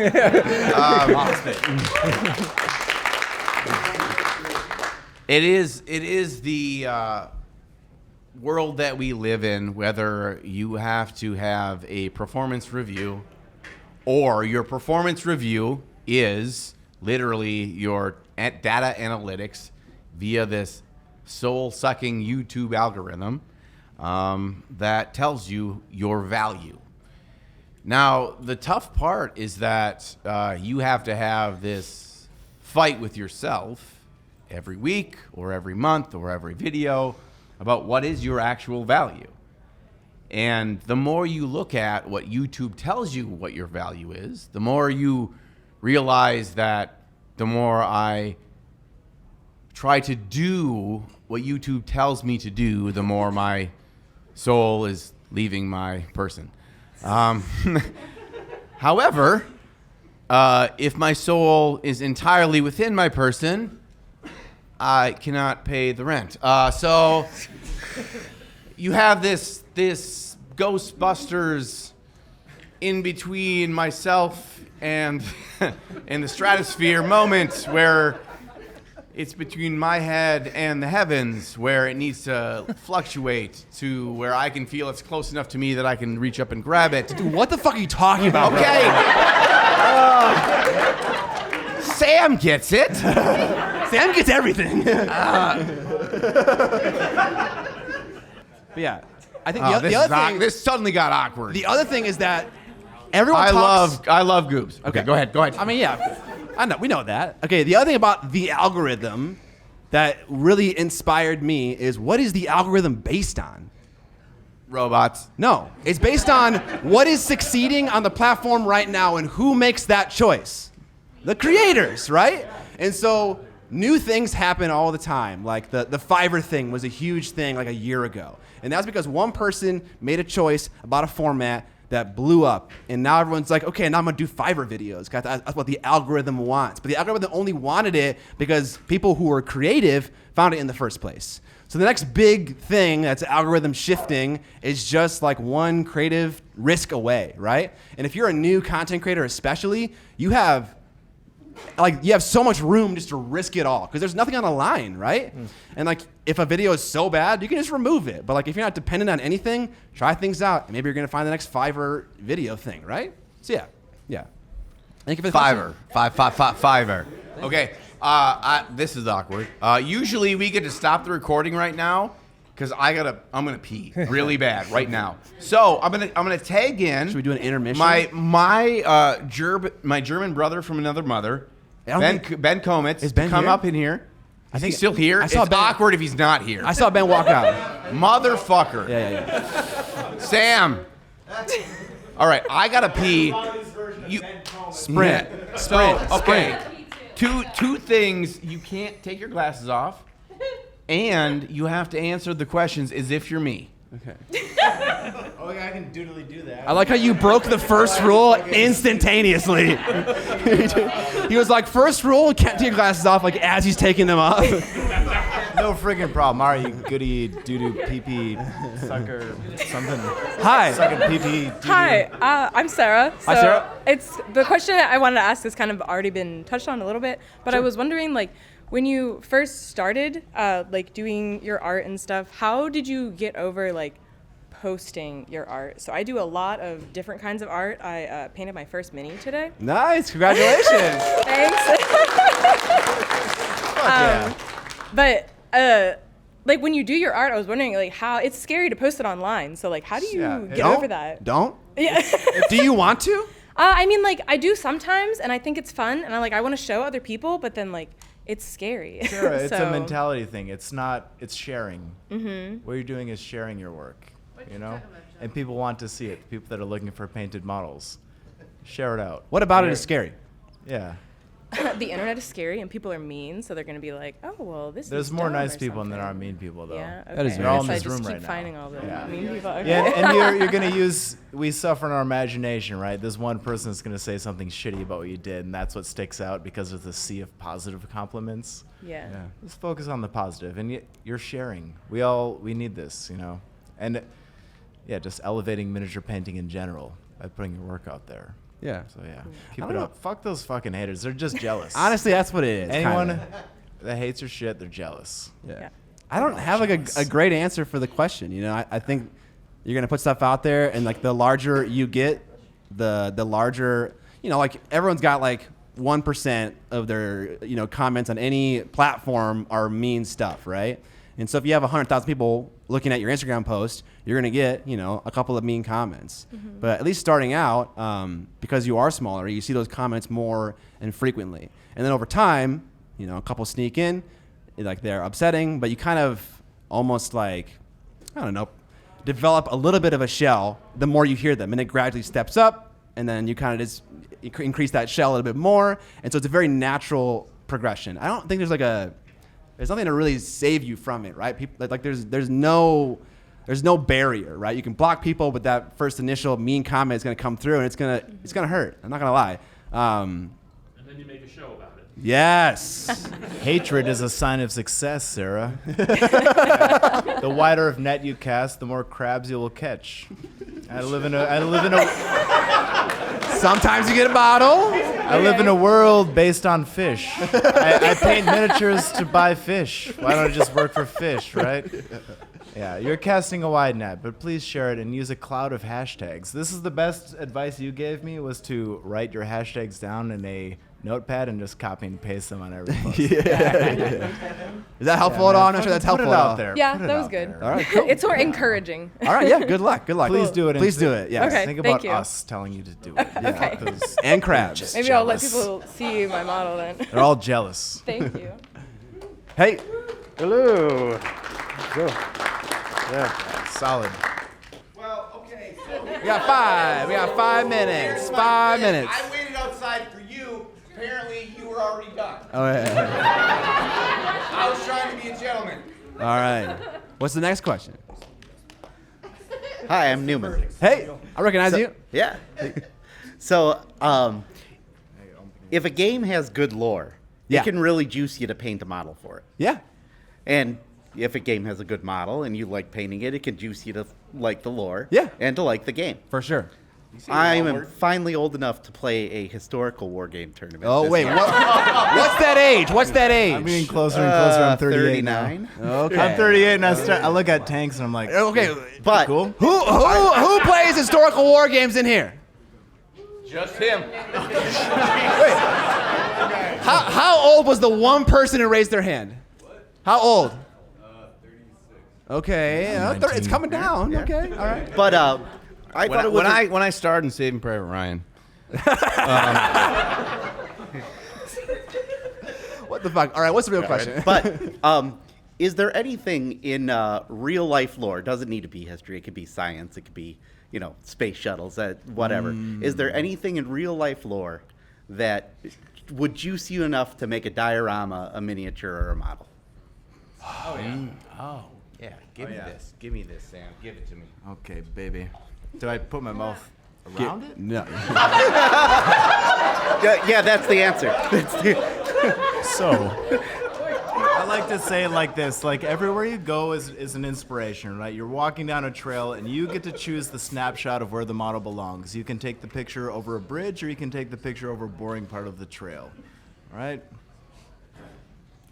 It is the world that we live in, whether you have to have a performance review or your performance review is literally your data analytics via this soul-sucking YouTube algorithm that tells you your value. Now, the tough part is that you have to have this fight with yourself every week or every month or every video about what is your actual value. And the more you look at what YouTube tells you what your value is, the more you realize that the more I try to do what YouTube tells me to do, the more my soul is leaving my person. However, if my soul is entirely within my person, I cannot pay the rent. So you have this Ghostbusters in between myself and in the stratosphere moment where It's between my head and the heavens where it needs to fluctuate to where I can feel it's close enough to me that I can reach up and grab it. Dude, what the fuck are you talking about? Okay. Sam gets it. Sam gets everything. But yeah, I think the other thing. This suddenly got awkward. The other thing is that everyone talks. I love goobs. Okay, go ahead. I mean, yeah, I know we know that. Okay, the other thing about the algorithm that really inspired me is what is the algorithm based on? Robots. No, it's based on what is succeeding on the platform right now and who makes that choice. The creators, right? And so new things happen all the time. Like the Fiverr thing was a huge thing like a year ago. And that's because one person made a choice about a format that blew up. And now everyone's like, okay, now I'm gonna do Fiverr videos. 'Cause that's what the algorithm wants. But the algorithm only wanted it because people who were creative found it in the first place. So the next big thing that's algorithm shifting is just like one creative risk away, right? And if you're a new content creator especially, you have so much room just to risk it all because there's nothing on the line, right? And like if a video is so bad, you can just remove it. But like if you're not dependent on anything, try things out. Maybe you're gonna find the next Fiverr video thing, right? So yeah. Thank you for the Fiverr. Fiverr. Okay. This is awkward. Usually we get to stop the recording right now because I'm gonna pee really bad right now. So I'm gonna tag in. Should we do an intermission? My German brother from another mother, Ben Komitz, is Ben come here? up in here. I think he's still here. I saw It's Ben. awkward if he's not here. I saw Ben walk out. Motherfucker. Yeah. Sam. All right, I gotta pee. Sprint. Okay. Two things. You can't take your glasses off, and you have to answer the questions as if you're me. Okay. Oh, yeah, I can doodly do that. I like how you broke the first rule instantaneously. He was like, first rule, can't take your glasses off, like as he's taking them off. No friggin' problem. All right, you goody doo-doo pee-pee sucker something. Hi. Sucking pee-pee doo-doo. Hi, I'm Sarah. So Hi, Sarah. It's the question I wanted to ask has kind of already been touched on a little bit, but I was wondering, like, when you first started, like, doing your art and stuff, how did you get over, like, posting your art? So I do a lot of different kinds of art. I painted my first mini today. Nice, congratulations. Thanks. But like when you do your art, I was wondering like how it's scary to post it online. So like how do you get over that? Don't? Yeah. Do you want to? I mean like I do sometimes and I think it's fun and I want to show other people, but then like it's scary. Sure, it's a So- mentality thing. It's sharing. Mhm. What you're doing is sharing your work, you know? And people want to see it. People that are looking for painted models. Share it out. What about it is scary? Yeah. The internet is scary and people are mean, so they're gonna be like, oh well, this. There's is more dumb nice or people than there something. are mean people, though. Yeah, okay. That is They're all in So I this just room keep right now. finding all the Yeah. mean people. Okay. Yeah, and you're gonna use. We suffer in our imagination, right? There's one person that's gonna say something shitty about what you did, and that's what sticks out because of the sea of positive compliments. Yeah. Let's focus on the positive, and you're sharing. We need this, you know, and yeah, just elevating miniature painting in general by putting your work out there. Yeah. So yeah, I keep don't it know. up. Fuck those fucking haters. They're just jealous. Honestly, that's what it is. Anyone kinda. that hates your shit, they're jealous. Yeah. I don't have like a great answer for the question. You know, I think you're gonna put stuff out there, and like the larger you get, the larger, you know, like everyone's got like 1% of their comments on any platform are mean stuff, right? And so if you have 100,000 people looking at your Instagram post, you're gonna get a couple of mean comments. Mm-hmm. But at least starting out, because you are smaller, you see those comments more and frequently. And then over time, a couple sneak in, like they're upsetting, but you kind of almost like, I don't know, develop a little bit of a shell the more you hear them, and it gradually steps up, and then you kind of just increase that shell a little bit more. And so it's a very natural progression. I don't think there's nothing to really save you from it, right? People like there's no barrier, right? You can block people, but that first initial mean comment is going to come through, and it's gonna hurt. I'm not gonna lie. And then you make a show about it. Yes. Hatred is a sign of success, Sarah. The wider of net you cast, the more crabs you will catch. I live in a. Sometimes you get a bottle. I live in a world based on fish. I paint miniatures to buy fish. Why don't I just work for fish, right? Yeah, you're casting a wide net, but please share it and use a cloud of hashtags. This is the best advice you gave me, was to write your hashtags down in a notepad and just copy and paste them on every post. Is that helpful at all? I'm not sure that's helpful Put it at all. out there. Yeah, Put it that was out good. there. All right, cool. It's more encouraging. All right, yeah, good luck. Good luck. Please do it. Please do it. Yes. Okay. Think thank about you. us telling you to do it. Yeah, Okay. 'cause And crabs. Maybe I'll let people see my model then. they're all jealous. Thank you. Hey. Hello. Go. Yeah. Solid. Well, okay. So We got 5. We got 5 minutes. 5 minutes. I waited outside for you. Apparently, you were already done. Oh, yeah. I was trying to be a gentleman. All right. What's the next question? Hi, I'm Newman. Hey, I recognize you. Yeah. So, if a game has good lore, Yeah. it can really juice you to paint a model for it. Yeah. And if a game has a good model and you like painting it, it can juice you to like the lore. Yeah. And to like the game. For sure. I am finally old enough to play a historical war game tournament. Oh, this wait. year. What's that age? What's that age? I'm getting closer and closer. I'm 38 now. 39. Okay. I'm 38 and I look at tanks and I'm like, Okay. But cool. Who plays historical war games in here? Just him. How old was the one person who raised their hand? How old? 36. Okay. It's coming down. Yeah. Okay. All right. But I thought it was when I started in Saving Private Ryan. What the fuck? All right. What's the real question? But is there anything in real life lore? Doesn't need to be history. It could be science. It could be space shuttles. Whatever. Is there anything in real life lore that would juice you enough to make a diorama, a miniature, or a model? Oh yeah. Oh yeah. Give me this. Give me this, Sam. Give it to me. Okay, baby. Do I put my mouth around it? No. Yeah, that's the answer. So, I like to say it like this: like everywhere you go is an inspiration, right? You're walking down a trail and you get to choose the snapshot of where the model belongs. You can take the picture over a bridge, or you can take the picture over a boring part of the trail. All right?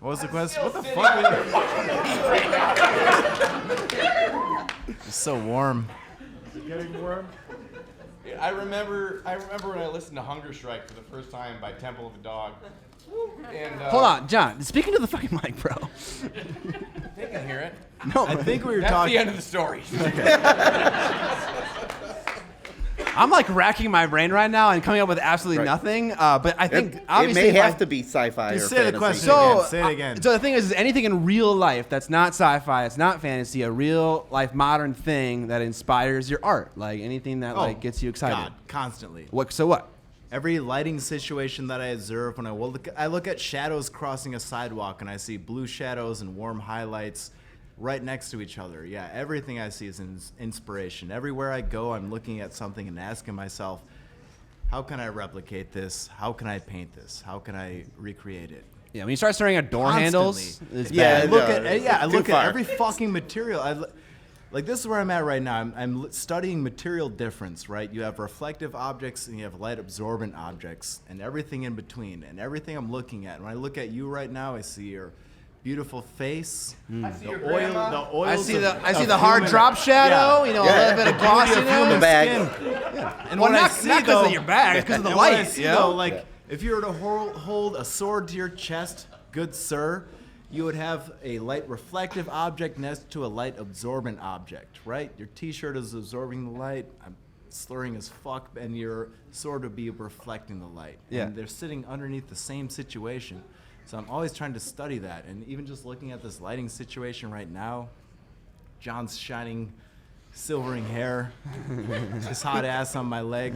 What was the question? What the fuck? It's so warm. Is it getting warm? I remember when I listened to Hunger Strike for the first time by Temple of the Dog. And, Hold on, John. Speaking to the fucking mic, bro. They can hear it. No, I think we were That's talking. the end of the story. I'm like racking my brain right now and coming up with absolutely nothing. But I think obviously it may have to be sci-fi Just or say the fantasy. question So, again. Say it again. So the thing is anything in real life that's not sci-fi, it's not fantasy, a real life modern thing that inspires your art, like anything that like gets you excited. God, constantly. What? So what? Every lighting situation that I observe when I look at shadows crossing a sidewalk and I see blue shadows and warm highlights right next to each other. Yeah, everything I see is inspiration. Everywhere I go, I'm looking at something and asking myself, how can I replicate this? How can I paint this? How can I recreate it? Yeah, when you start staring at door handles, it's Yeah, bad. I look at every fucking material. Like this is where I'm at right now. I'm studying material difference, right? You have reflective objects and you have light absorbent objects and everything in between. And everything I'm looking at, when I look at you right now, I see your beautiful face. I see your The grandma. oils I see of the hard human- drop shadow, Yeah. a little bit of glossiness. Human bag. skin. Yeah. And Well, what I not see, because of though- your bag, it's because of the and what I light. see, You know? though, like if you were to hold a sword to your chest, good sir, you would have a light reflective object next to a light absorbent object, right? Your t-shirt is absorbing the light. I'm slurring as fuck, and your sword would be reflecting the light. Yeah. And they're sitting underneath the same situation. So I'm always trying to study that. And even just looking at this lighting situation right now, John's shining silvering hair, his hot ass on my leg.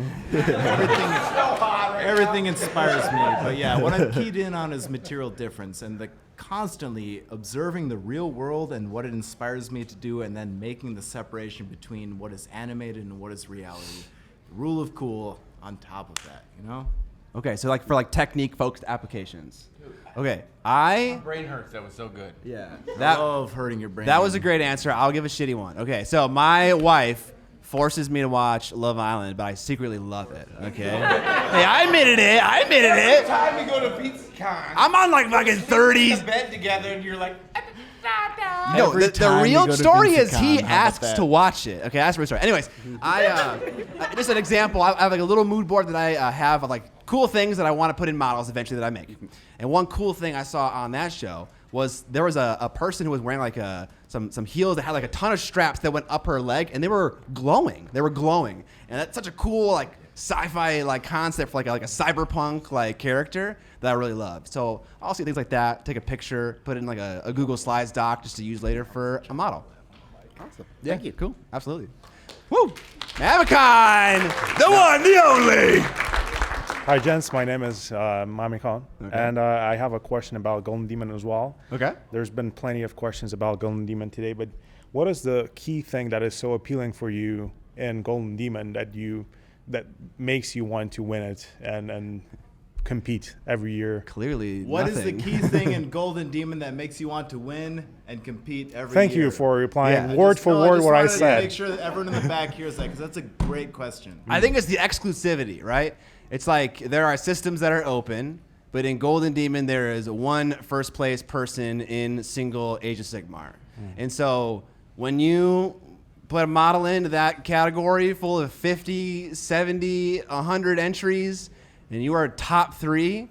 Everything inspires me. But yeah, what I'm keyed in on is material difference and the constantly observing the real world and what it inspires me to do, and then making the separation between what is animated and what is reality. Rule of cool on top of that, you know? Okay, so like for technique focused applications. Okay, My brain hurts. That was so good. Yeah. I love hurting your brain. That was a great answer. I'll give a shitty one. Okay, so my wife forces me to watch Love Island, but I secretly love it. Okay. Hey, I admitted it. Every time you go to PizzaCon, I'm on like fucking 30s. in bed together, and you're like. No, Every the time you real go to story is PizzaCon, he how about asks that? to watch it. Okay, that's the real story. Anyways, just an example. I have like a little mood board that I have of like cool things that I want to put in models eventually that I make. And one cool thing I saw on that show was there was a person who was wearing like some heels that had like a ton of straps that went up her leg, and they were glowing. They were glowing, and that's such a cool like sci-fi like concept for like a cyberpunk like character that I really love. So I'll see things like that, take a picture, put it in like a Google Slides doc just to use later for a model. Awesome. Yeah, Thank you. Cool. Absolutely. Woo! Adepticon, the one, the only. Hi, gents. My name is Mamikon, and I have a question about Golden Demon as well. Okay. There's been plenty of questions about Golden Demon today, but what is the key thing that is so appealing for you in Golden Demon that makes you want to win it and compete every year? Clearly, What is the key thing in Golden Demon that makes you want to win and compete every Thank year? you for replying Yeah, word for word what I wanted to said. make sure that everyone in the back hears that, because that's a great question. I think it's the exclusivity, right? It's like there are systems that are open, but in Golden Demon there is one first place person in single Age of Sigmar. And so when you put a model into that category full of 50, 70, 100 entries, and you are top 3,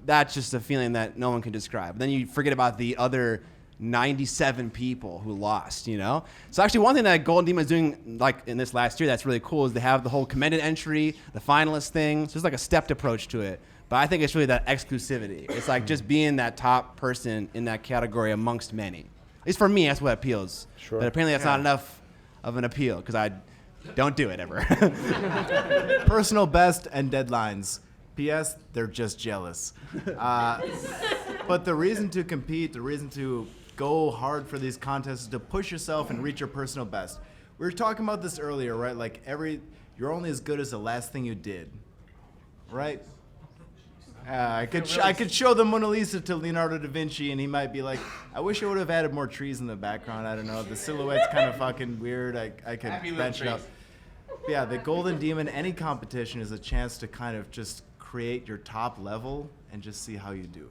that's just a feeling that no one can describe. Then you forget about the other 97 people who lost, you know? So actually one thing that Golden Demon is doing like in this last year that's really cool is they have the whole commended entry, the finalist thing. So there's like a stepped approach to it. But I think it's really that exclusivity. It's like just being that top person in that category amongst many. At least for me, that's what appeals. Sure. But apparently that's not enough of an appeal because I don't do it ever. Personal best and deadlines. P.S. They're just jealous. But the reason to compete, the reason to go hard for these contests is to push yourself and reach your personal best. We were talking about this earlier, right? Like you're only as good as the last thing you did, right? I could show the Mona Lisa to Leonardo da Vinci, and he might be like, I wish I would have added more trees in the background. I don't know. The silhouette's kind of fucking weird. I could bench it up. Yeah, the Golden Demon, any competition is a chance to kind of just create your top level and just see how you do.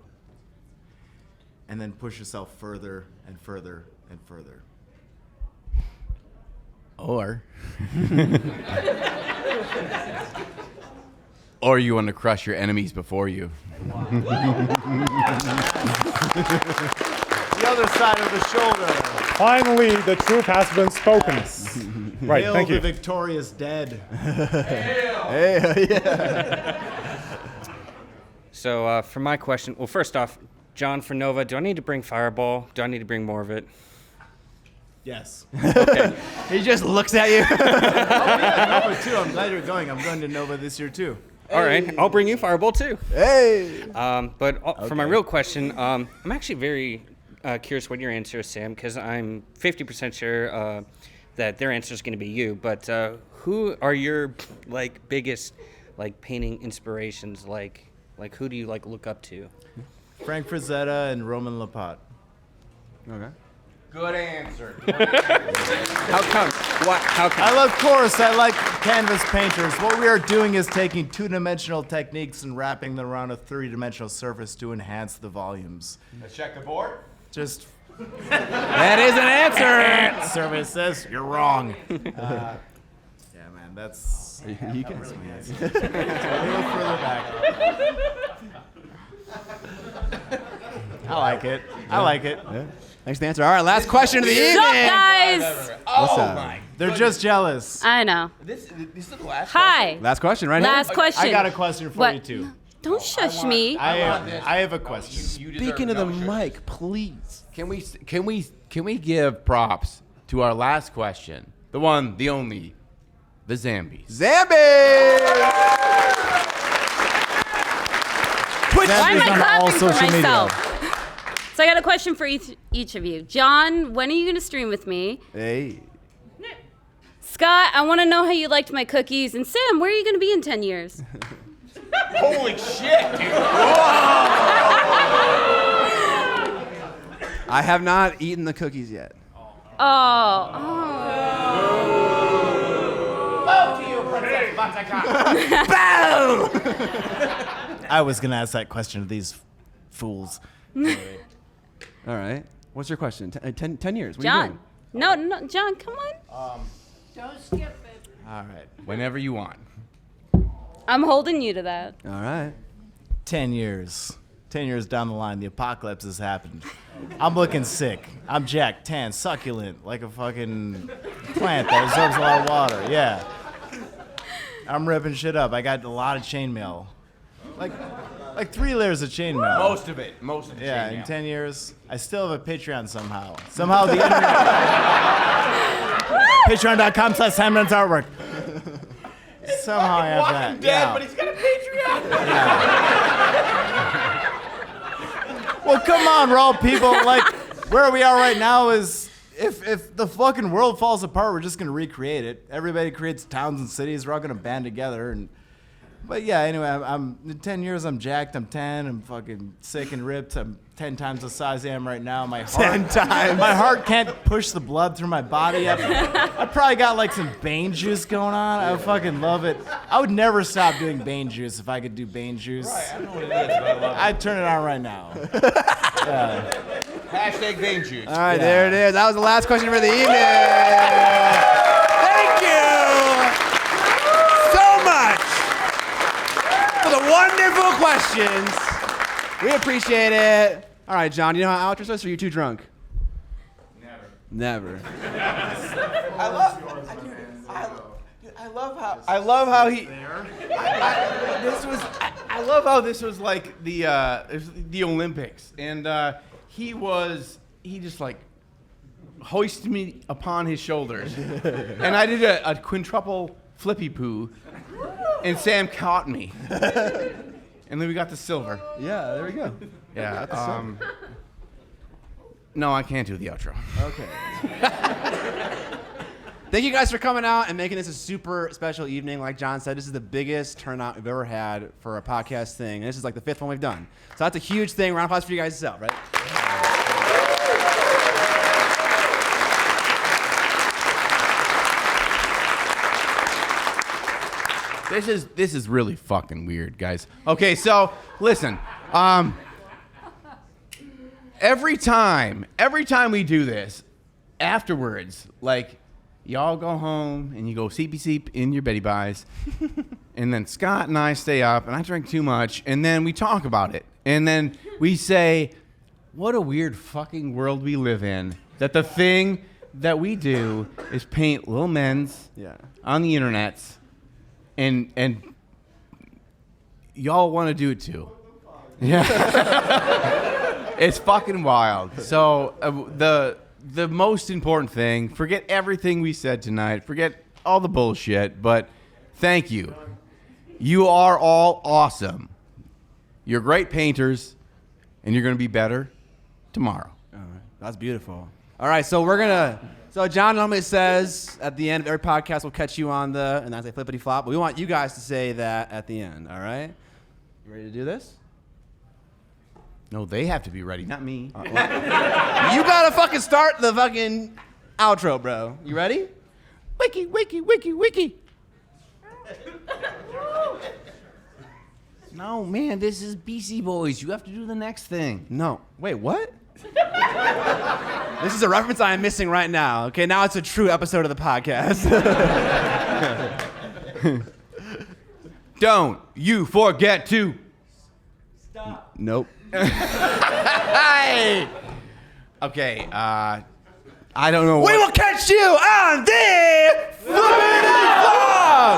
And then push yourself further and further and further. Or you want to crush your enemies before you. The other side of the shoulder. Finally, the truth has been spoken. Right, Hail thank you. the victorious dead. Hey, yeah. So for my question, well, first off, John for Nova, do I need to bring Fireball? Do I need to bring more of it? Yes. Okay. He just looks at you. Nova too. I'm glad you're going. I'm going to Nova this year too. All right, I'll bring you Fireball too. Hey. For my real question, I'm actually very curious what your answer is, Sam, because I'm 50% sure that their answer is going to be you. But who are your biggest painting inspirations? Like who do you look up to? Frank Frazetta and Roman Lapat. Okay. Good answer. How come? How come? I love chorus. I like canvas painters. What we are doing is taking 2-dimensional techniques and wrapping them around a 3-dimensional surface to enhance the volumes. Let's check the board. Just. That is an answer. Survey says you're wrong. Yeah, man, that's. You can. Really nice. A little further back. I like it. I like it. Yeah. Thanks for the answer. All right, last question of the evening. What's up, guys? What's up? They're just jealous. I know. This is the last Hi. Last question, right Last here. question. I got a question for What? you too. Don't shush me. I have a question. Speaking of the mic, please. Can we give props to our last question? The one, the only, the Zambies. Why am I clapping for social media. myself? So I got a question for each of you. John, when are you going to stream with me? Hey. Scott, I want to know how you liked my cookies. And Sam, where are you going to be in 10 years? Holy shit, dude. I have not eaten the cookies yet. Oh. I was gonna ask that question to these fools. All right. What's your question? 10 years. What are you John. doing? No, John, come on. Don't skip it. All right. Whenever you want. I'm holding you to that. All right. 10 years. 10 years down the line, the apocalypse has happened. I'm looking sick. I'm jacked, tan, succulent, like a fucking plant that absorbs a lot of water. Yeah. I'm ripping shit up. I got a lot of chainmail. Like 3 layers of chainmail. Most of it. Yeah, in 10 years. I still have a Patreon somehow. Somehow the internet. Patreon.com/Sam Lenz artwork. Somehow I have that. Yeah. But he's got a Patreon. Well, come on, raw people. Like, where we are right now is if the fucking world falls apart, we're just gonna recreate it. Everybody creates towns and cities. We're all gonna band together. But yeah, anyway, I'm in 10 years. I'm jacked. I'm tan. I'm fucking sick and ripped. I'm 10 times the size I am right now. My heart, 10 times. My heart can't push the blood through my body. I probably got like some Bane juice going on. I fucking love it. I would never stop doing Bane juice if I could do Bane juice. Right, I don't know what it is, but I love it. I'd turn it on right now. Yeah. Hashtag vein juice. All right, there it is. That was the last question for the evening. Thank you so much for the wonderful questions. We appreciate it. All right, John, do you know how outro starts, or are you too drunk? Never. I love how he. I love how this was like the Olympics, and he just like hoisted me upon his shoulders, and I did a quintuple flippy poo, and Sam caught me, and then we got the silver. Yeah, there we go. Yeah. No, I can't do the outro. Okay. Thank you guys for coming out and making this a super special evening. Like John said, this is the biggest turnout we've ever had for a podcast thing. And this is like the 5th one we've done. So that's a huge thing. Round of applause for you guys yourself, right? This is really fucking weird, guys. Okay, so listen. Every time we do this, afterwards, like, y'all go home and you go seepy in your Betty Buys, and then Scott and I stay up and I drink too much, and then we talk about it, and then we say, what a weird fucking world we live in, that the thing that we do is paint little men's on the internet, and y'all want to do it too. Yeah. It's fucking wild. So the most important thing, forget everything we said tonight, forget all the bullshit, but thank you. You are all awesome. You're great painters, and you're going to be better tomorrow. All right. That's beautiful. All right, so so John normally says at the end of every podcast, we'll catch you on and I say flippity flop, but we want you guys to say that at the end, all right? You ready to do this? No, they have to be ready, not me. You gotta fucking start the fucking outro, bro. You ready? Wiki, wiki, wiki, wiki. No, man, this is BC Boys. You have to do the next thing. No. Wait, what? This is a reference I am missing right now. Okay, now it's a true episode of the podcast. Don't you forget to stop. Nope. Hey! Okay, I don't know. We will catch you on the